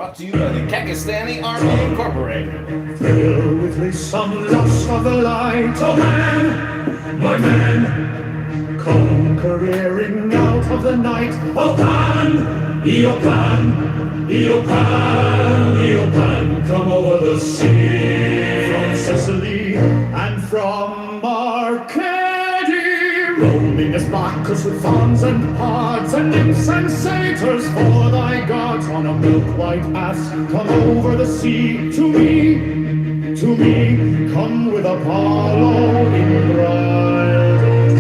Brought to you by the Kakistani Army Incorporated. Fill with me some lust of the light, oh man, my man, come careering out of the night, oh pan, Eopan, Eopan, Eopan, come over the sea, from Sicily and from Arcady, roaming as Bacchus with fawns and pards and nymphs and satyrs for thy gods, on a milk-white ass, come over the sea to me, come with Apollo in bridal,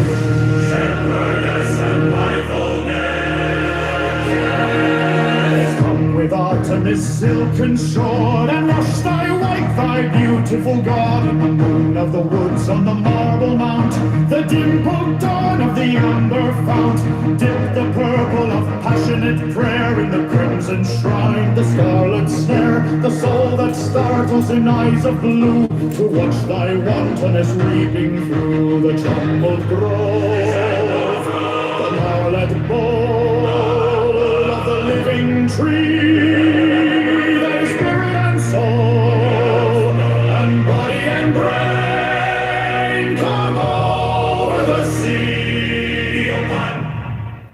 shepherdess and mindfulness, come with Artemis silken shod, and rush thy white, thy beautiful god, in the moon of the woods on the marble mount, the dimpled dawn of the amber fount, dip the purple of passionate prayer in the crimson shrine, the scarlet snare, the soul that startles in eyes of blue, to watch thy wantonness weeping through the tumbled grove, the gnarled bowl of the living tree, thy spirit and soul, and body and brain, come over the sea,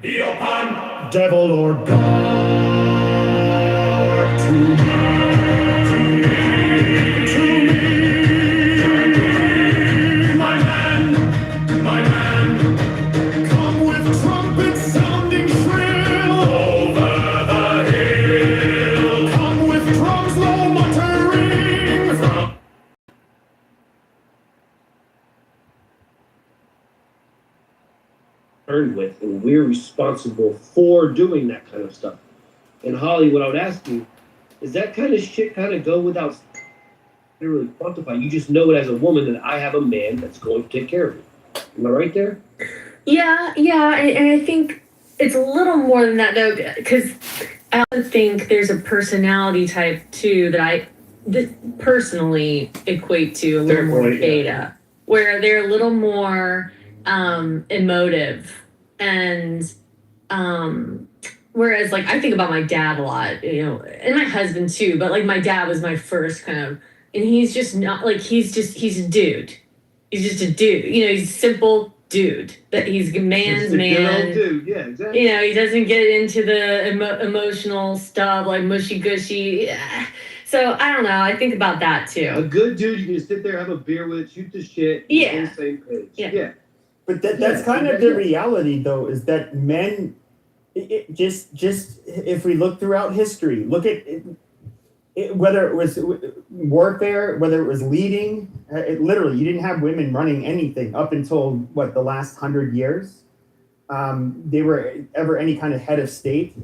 Eopan, devil or god, to me, my man, come with trumpets sounding shrill over the hill, come with drums low muttering from with, and we're responsible for doing that kind of stuff. And Holly, what I would ask you is that kind of shit kind of go without really quantify. You just know it as a woman that I have a man that's going to take care of me. Am I right there? Yeah, and I think it's a little more than that though, because I also think there's a personality type too that personally equate to a little more beta, where they're a little more emotive, and whereas like I think about my dad a lot, and my husband too, but like my dad was my first kind of, and he's just not like he's a dude. He's just a dude. He's a simple dude. That he's a man's man. Dude. Yeah, exactly. He doesn't get into the emotional stuff like mushy gushy. Yeah. So I don't know. I think about that too. A good dude, you can just sit there, have a beer with, shoot the shit, yeah, on the same page. Yeah. But that's kind of the reality, though, is that men, just if we look throughout history, look at whether it was warfare, whether it was leading, literally, you didn't have women running anything up until, the last 100 years. They were ever any kind of head of state.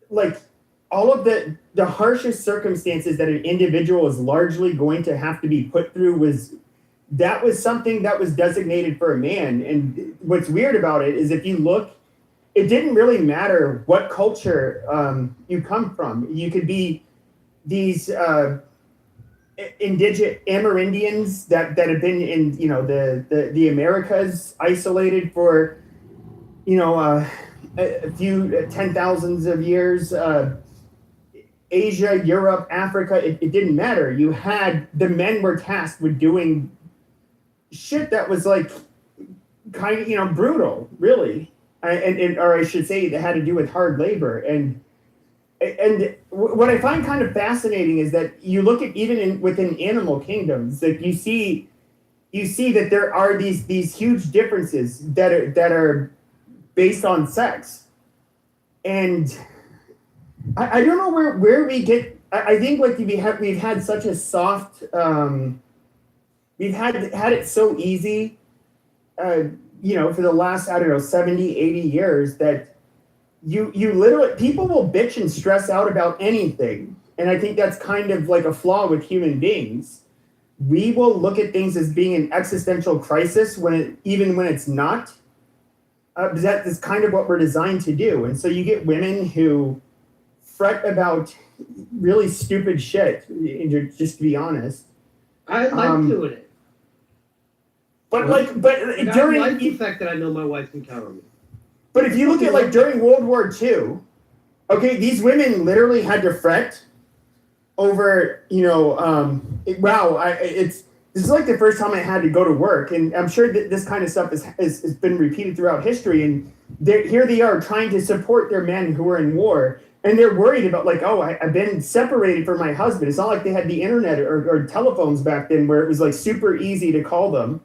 Like, all of the harshest circumstances that an individual is largely going to have to be put through was something that was designated for a man. And what's weird about it is if you look, it didn't really matter what culture you come from. You could be these indigenous Amerindians that have been in the Americas isolated for a few 10,000s of years. Asia, Europe, Africa, it didn't matter. You had the men were tasked with doing shit that was like kind of brutal, really, or I should say that had to do with hard labor. And what I find kind of fascinating is that you look at even within animal kingdoms, like you see that there are these huge differences that are based on sex, and I don't know where we get. I think like we've had such a soft. We've had it so easy, for the last 70, 80 years that you literally people will bitch and stress out about anything, and I think that's kind of like a flaw with human beings. We will look at things as being an existential crisis even when it's not. That is kind of what we're designed to do, and so you get women who fret about really stupid shit, just to be honest. I like doing it. But during I like the fact that I know my wife can count on me. But if you look at during World War II, Okay, these women literally had to fret over, this is like the first time I had to go to work, and I'm sure that this kind of stuff has been repeated throughout history, and here they are trying to support their men who are in war, and they're worried about like, oh, I've been separated from my husband. It's not like they had the internet or telephones back then where it was like super easy to call them,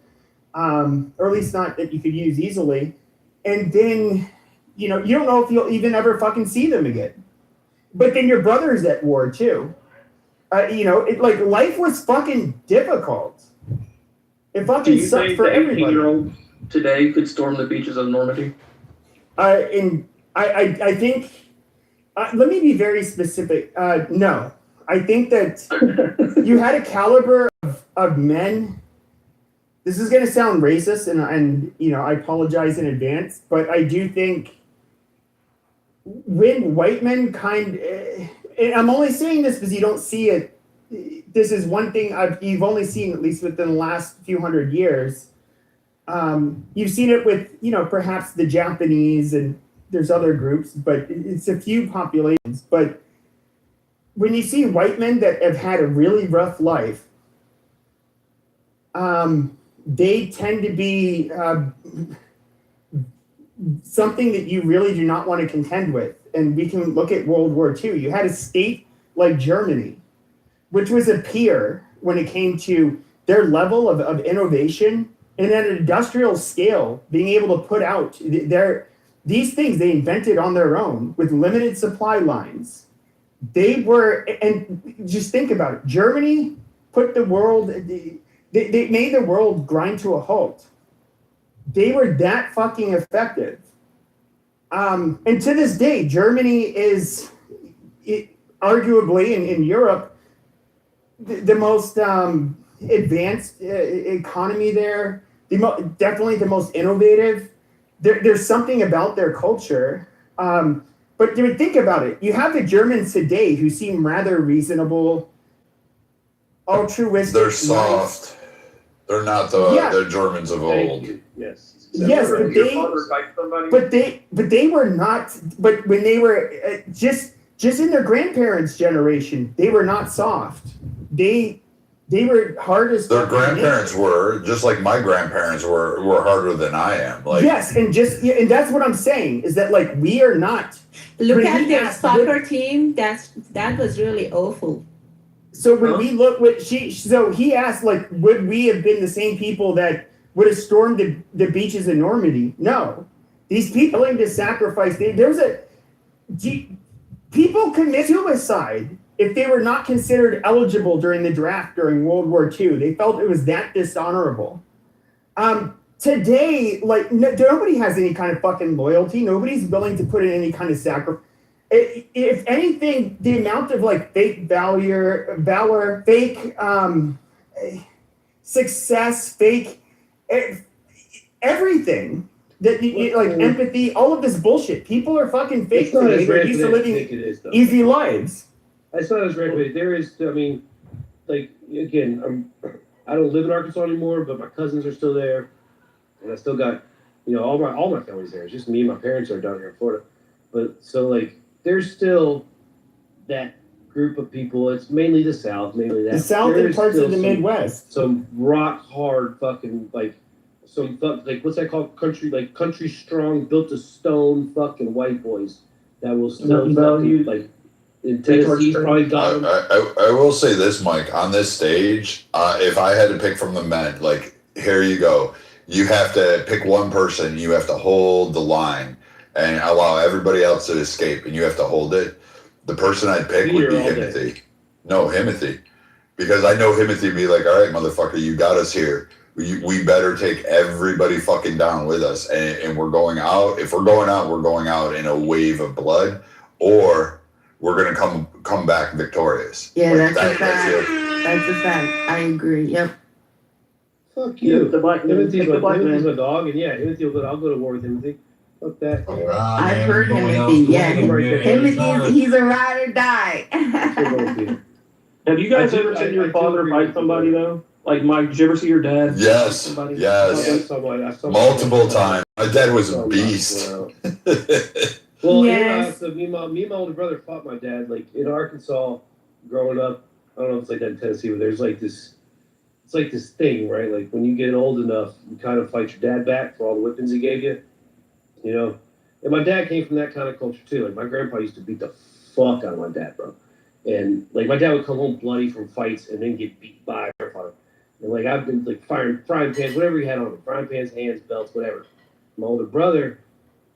or at least not that you could use easily, and then, you don't know if you'll even ever fucking see them again. But then your brother's at war too. Life was fucking difficult. It fucking sucked for everybody. 18-year-old today could storm the beaches of Normandy? I think, let me be very specific. No, I think that you had a caliber of men. This is going to sound racist, and I apologize in advance, but I do think when white men and I'm only saying this because you don't see it. This is one thing you've only seen, at least within the last few hundred years. You've seen it with, perhaps the Japanese, and there's other groups, but it's a few populations. But when you see white men that have had a really rough life, they tend to be something that you really do not want to contend with. And we can look at World War II. You had a state like Germany, which was a peer when it came to their level of innovation and at an industrial scale, being able to put out these things they invented on their own with limited supply lines. They were, and just think about it, Germany put the world, they made the world grind to a halt. They were that fucking effective. And to this day, Germany is arguably in Europe the most advanced economy there. Definitely the most innovative. There's something about their culture. But think about it. You have the Germans today who seem rather reasonable, altruistic. They're soft. They're not the Germans of old. Yes. Yes, but they were not. But when they were just in their grandparents' generation, they were not soft. They were hard as their grandparents were, just like my grandparents were harder than I am. Like yes, and that's what I'm saying is that like we are not. Look at their soccer team. That was really awful. So when we look he asked like, would we have been the same people that would have stormed the beaches in Normandy? No, these people willing to sacrifice. People commit suicide if they were not considered eligible during the draft during World War II. They felt it was that dishonorable. Today, like nobody has any kind of fucking loyalty. Nobody's willing to put in any kind of sacrifice. If anything, the amount of like fake valor, fake success, fake everything that like empathy, all of this bullshit. People are fucking fake today. They're used to living easy lives. It's not as regulated. There is, I mean, like again, I don't live in Arkansas anymore, but my cousins are still there, and I still got, all my family's there. It's just me and my parents are down here in Florida. But so like, there's still that group of people. It's mainly the South, mainly that. The South and parts of the Midwest. Some rock hard fucking like what's that called? Country strong, built of stone fucking white boys that will still value like. In Tennessee's probably got them. I will say this, Mike, on this stage, if I had to pick from the men, like, here you go. You have to pick one person, you have to hold the line and allow everybody else to escape, and you have to hold it. The person I'd pick would be Himothy. No, Himothy. Because I know Himothy would be like, all right, motherfucker, you got us here. We better take everybody fucking down with us. And we're going out. If we're going out, we're going out in a wave of blood, or we're gonna come back victorious. Yeah, like, that's a fact. That's a fact. I agree. Yep. Fuck you. Timothy's my dog, and yeah, Timothy will go. I'll go to war with Timothy. Fuck that. I've heard Timothy. Yeah, Timothy, he's a ride or die. Have you guys ever seen your father fight somebody though? Like Mike, did you ever see your dad? Yes. Yes. Multiple times. My dad was a beast. Well, Yes. so me and my older brother fought my dad. Like in Arkansas, growing up, I don't know if it's like that in Tennessee, but there's like this. It's like this thing, right? Like when you get old enough, you kind of fight your dad back for all the whippings he gave you. You know, and my dad came from that kind of culture too. Like my grandpa used to beat the fuck out of my dad, bro. And like my dad would come home bloody from fights and then get beat by my grandfather. And like I've been like frying pans, whatever he had on him, frying pans, hands, belts, whatever. My older brother,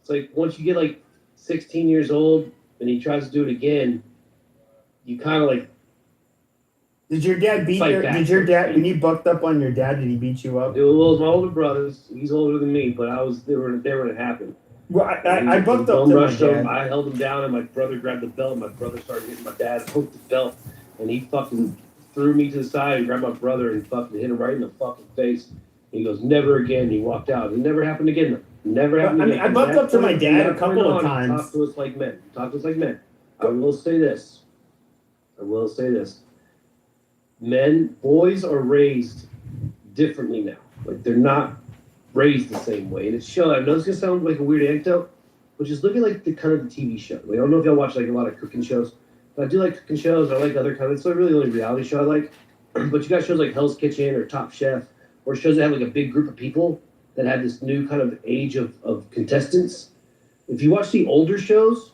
it's like once you get like 16 years old and he tries to do it again, you kind of like. Did your dad beat Fight your? back. Did your dad when you bucked up on your dad? Did he beat you up? Well, it was my older brothers. He's older than me, but I was they were when it happened. Well, I bucked up to my Rushed him. dad. I held him down, and my brother grabbed the belt. My brother started hitting my dad, hooked the belt, and he fucking threw me to the side and grabbed my brother and fucking hit him right in the fucking face. And he goes, "Never again." And he walked out. It never happened again. Though. Never happened again. I bumped up to my dad a couple of times. Talk to us like men. Talk to us like men. I will say this. Men, boys are raised differently now. Like they're not raised the same way. And it's shown. I know it's gonna sound like a weird anecdote, but just look at like the kind of the TV show. Like, I don't know if y'all watch like a lot of cooking shows, but I do like cooking shows. I like other kind of. It's not really the only reality show I like. But you got shows like Hell's Kitchen or Top Chef, or shows that have like a big group of people that have this new kind of age of contestants. If you watch the older shows,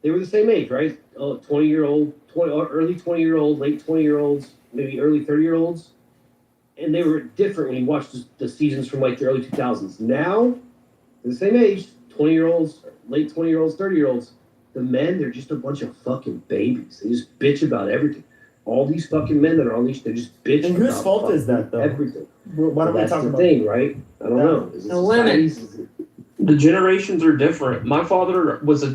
they were the same age, right? 20-year-old, early 20-year-old, late 20-year-olds, maybe early 30-year-olds. And they were different when you watched the seasons from like the early 2000s. Now, they're the same age, 20-year-olds, late 20-year-olds, 30-year-olds. The men, they're just a bunch of fucking babies. They just bitch about everything. All these fucking men that are on these, they just bitch And about whose fault is that, though? everything. Why don't we That's talk the about thing, right? I don't know. Is it The women. society's- The generations are different. My father was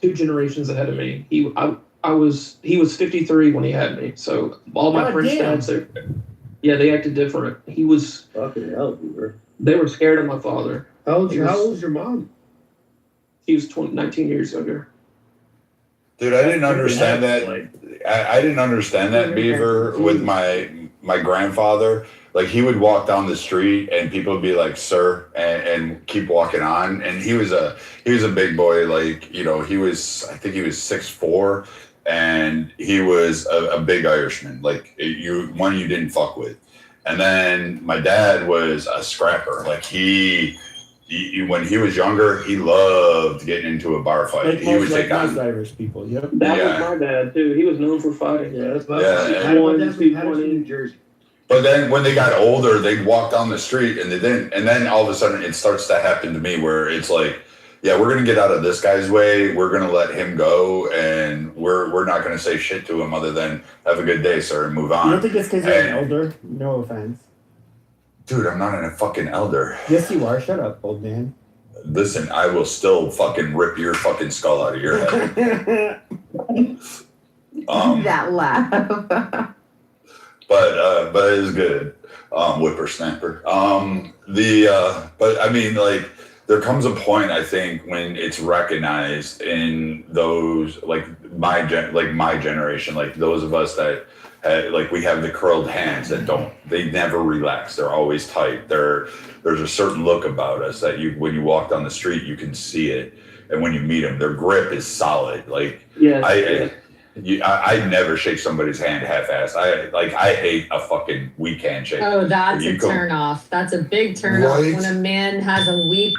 two generations ahead of me. He was 53 when he had me. So all my God French damn. dads, they acted different. He was fucking hell, bro. They were scared of my father. How old was your mom? He was 19 years younger. Dude, I didn't understand that. I didn't understand that, Beaver, with my grandfather. Like, he would walk down the street and people would be like, "Sir," and keep walking on. And he was a big boy. Like, you know, I think he was 6'4", and he was a big Irishman. Like, one you didn't fuck with. And then my dad was a scrapper. Like, he when he was younger, he loved getting into a bar fight. Like He would most, take on. Irish people. Yep. That was my dad too. He was known for fighting. Yeah, that's New Jersey. But then when they got older, they'd walk down the street and they didn't. And then all of a sudden it starts to happen to me where it's like, yeah, we're going to get out of this guy's way. We're going to let him go. And we're not going to say shit to him other than have a good day, sir, and move on. You don't think it's because you're an elder? No offense. Dude, I'm not a fucking elder. Yes, you are. Shut up, old man. Listen, I will still fucking rip your fucking skull out of your head. That laugh. But it is good. Whippersnapper. But I mean, like, there comes a point, I think, when it's recognized in those, like my generation, like those of us that like we have the curled hands that they never relax. They're always tight. There's a certain look about us that when you walk down the street, you can see it. And when you meet them, their grip is solid. Like, I never shake somebody's hand half-assed. I hate a fucking weak handshake. Oh, that's You a go- turn off. That's a big turn off Right? when a man has a weak.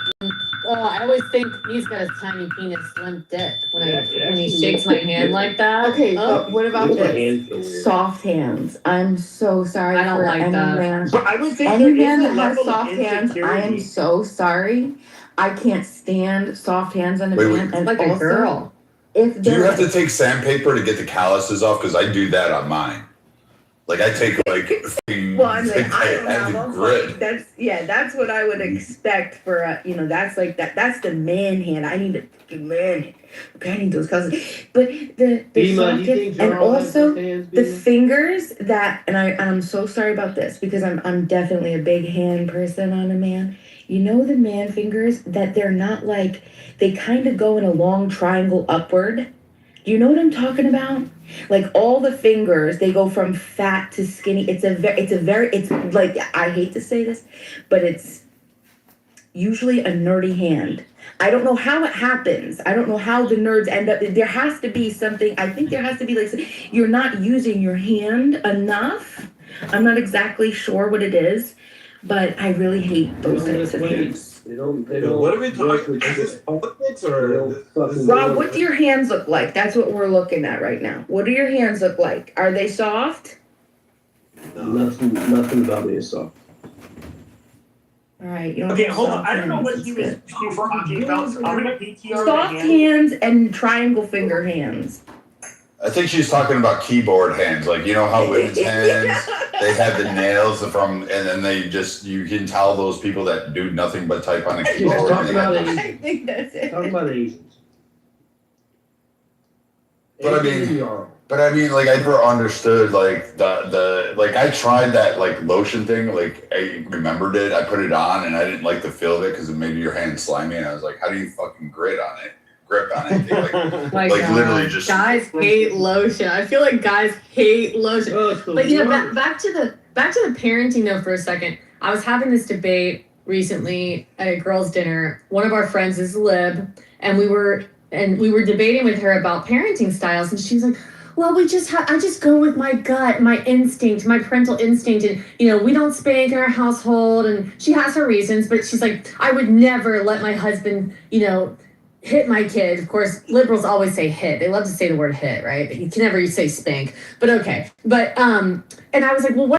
Oh, I always think he's got a tiny penis, slim dick when he shakes my hand like that. Okay, Oh. but what about this? Soft hands. I'm so sorry. I don't for like any that. Man. But I would think Any there man is a that has level of soft hands, I am insecurity. so sorry. I can't stand soft hands on a Wait, man. wait. And Like a also, girl. If Do you they're have to take sandpaper to get the calluses off? Because I do that on mine. Like, I take like fucking well, I mean, like, I don't heavy have them, grit. but that's what I would expect for that's like that's the man hand. I need a man hand. Okay, I need those colors. But the Bima, soft you hand, think and Jarl has also soft hands, the Bima? fingers that and I'm so sorry about this because I'm definitely a big hand person on a man. You know the man fingers that they're not like they kind of go in a long triangle upward. Do you know what I'm talking about? Like all the fingers, they go from fat to skinny. It's like I hate to say this, but it's usually a nerdy hand. I don't know how it happens. I don't know how the nerds end up. There has to be something. I think there has to be like you're not using your hand enough. I'm not exactly sure what it is, but I really hate those types of things. They don't. What are we talking about? Is this politics or? Rob, what do your hands look like? That's what we're looking at right now. What do your hands look like? Are they soft? Nothing about me is soft. All right. You don't Okay, have hold on. soft I don't know hands. what That's he was good. talking about. So I'm gonna PTR Soft my hand. hands and triangle finger hands. I think she's talking about keyboard hands. Like, you know how women's hands, they have the nails from, and then they just, you can tell those people that do nothing but type on a She's keyboard. talking about I think that's it. Talking about Asians. But I mean, like, I never understood, like, like, I tried that, like, lotion thing. Like, I remembered it. I put it on, and I didn't like the feel of it because it made your hand slimy. And I was like, how do you fucking grip on it? My Like, God. literally just. Guys hate lotion. I feel like guys hate lotion. But you know, back to the parenting though for a second. I was having this debate recently at a girls' dinner. One of our friends is lib, and we were debating with her about parenting styles, and she's like, well, I just go with my gut, my instinct, my parental instinct. And, you know, we don't spank in our household. And she has her reasons, but she's like, I would never let my husband, you know, hit my kid. Of course, liberals always say hit. They love to say the word hit, right? You can never say spank, but okay. But, and I was like, well, what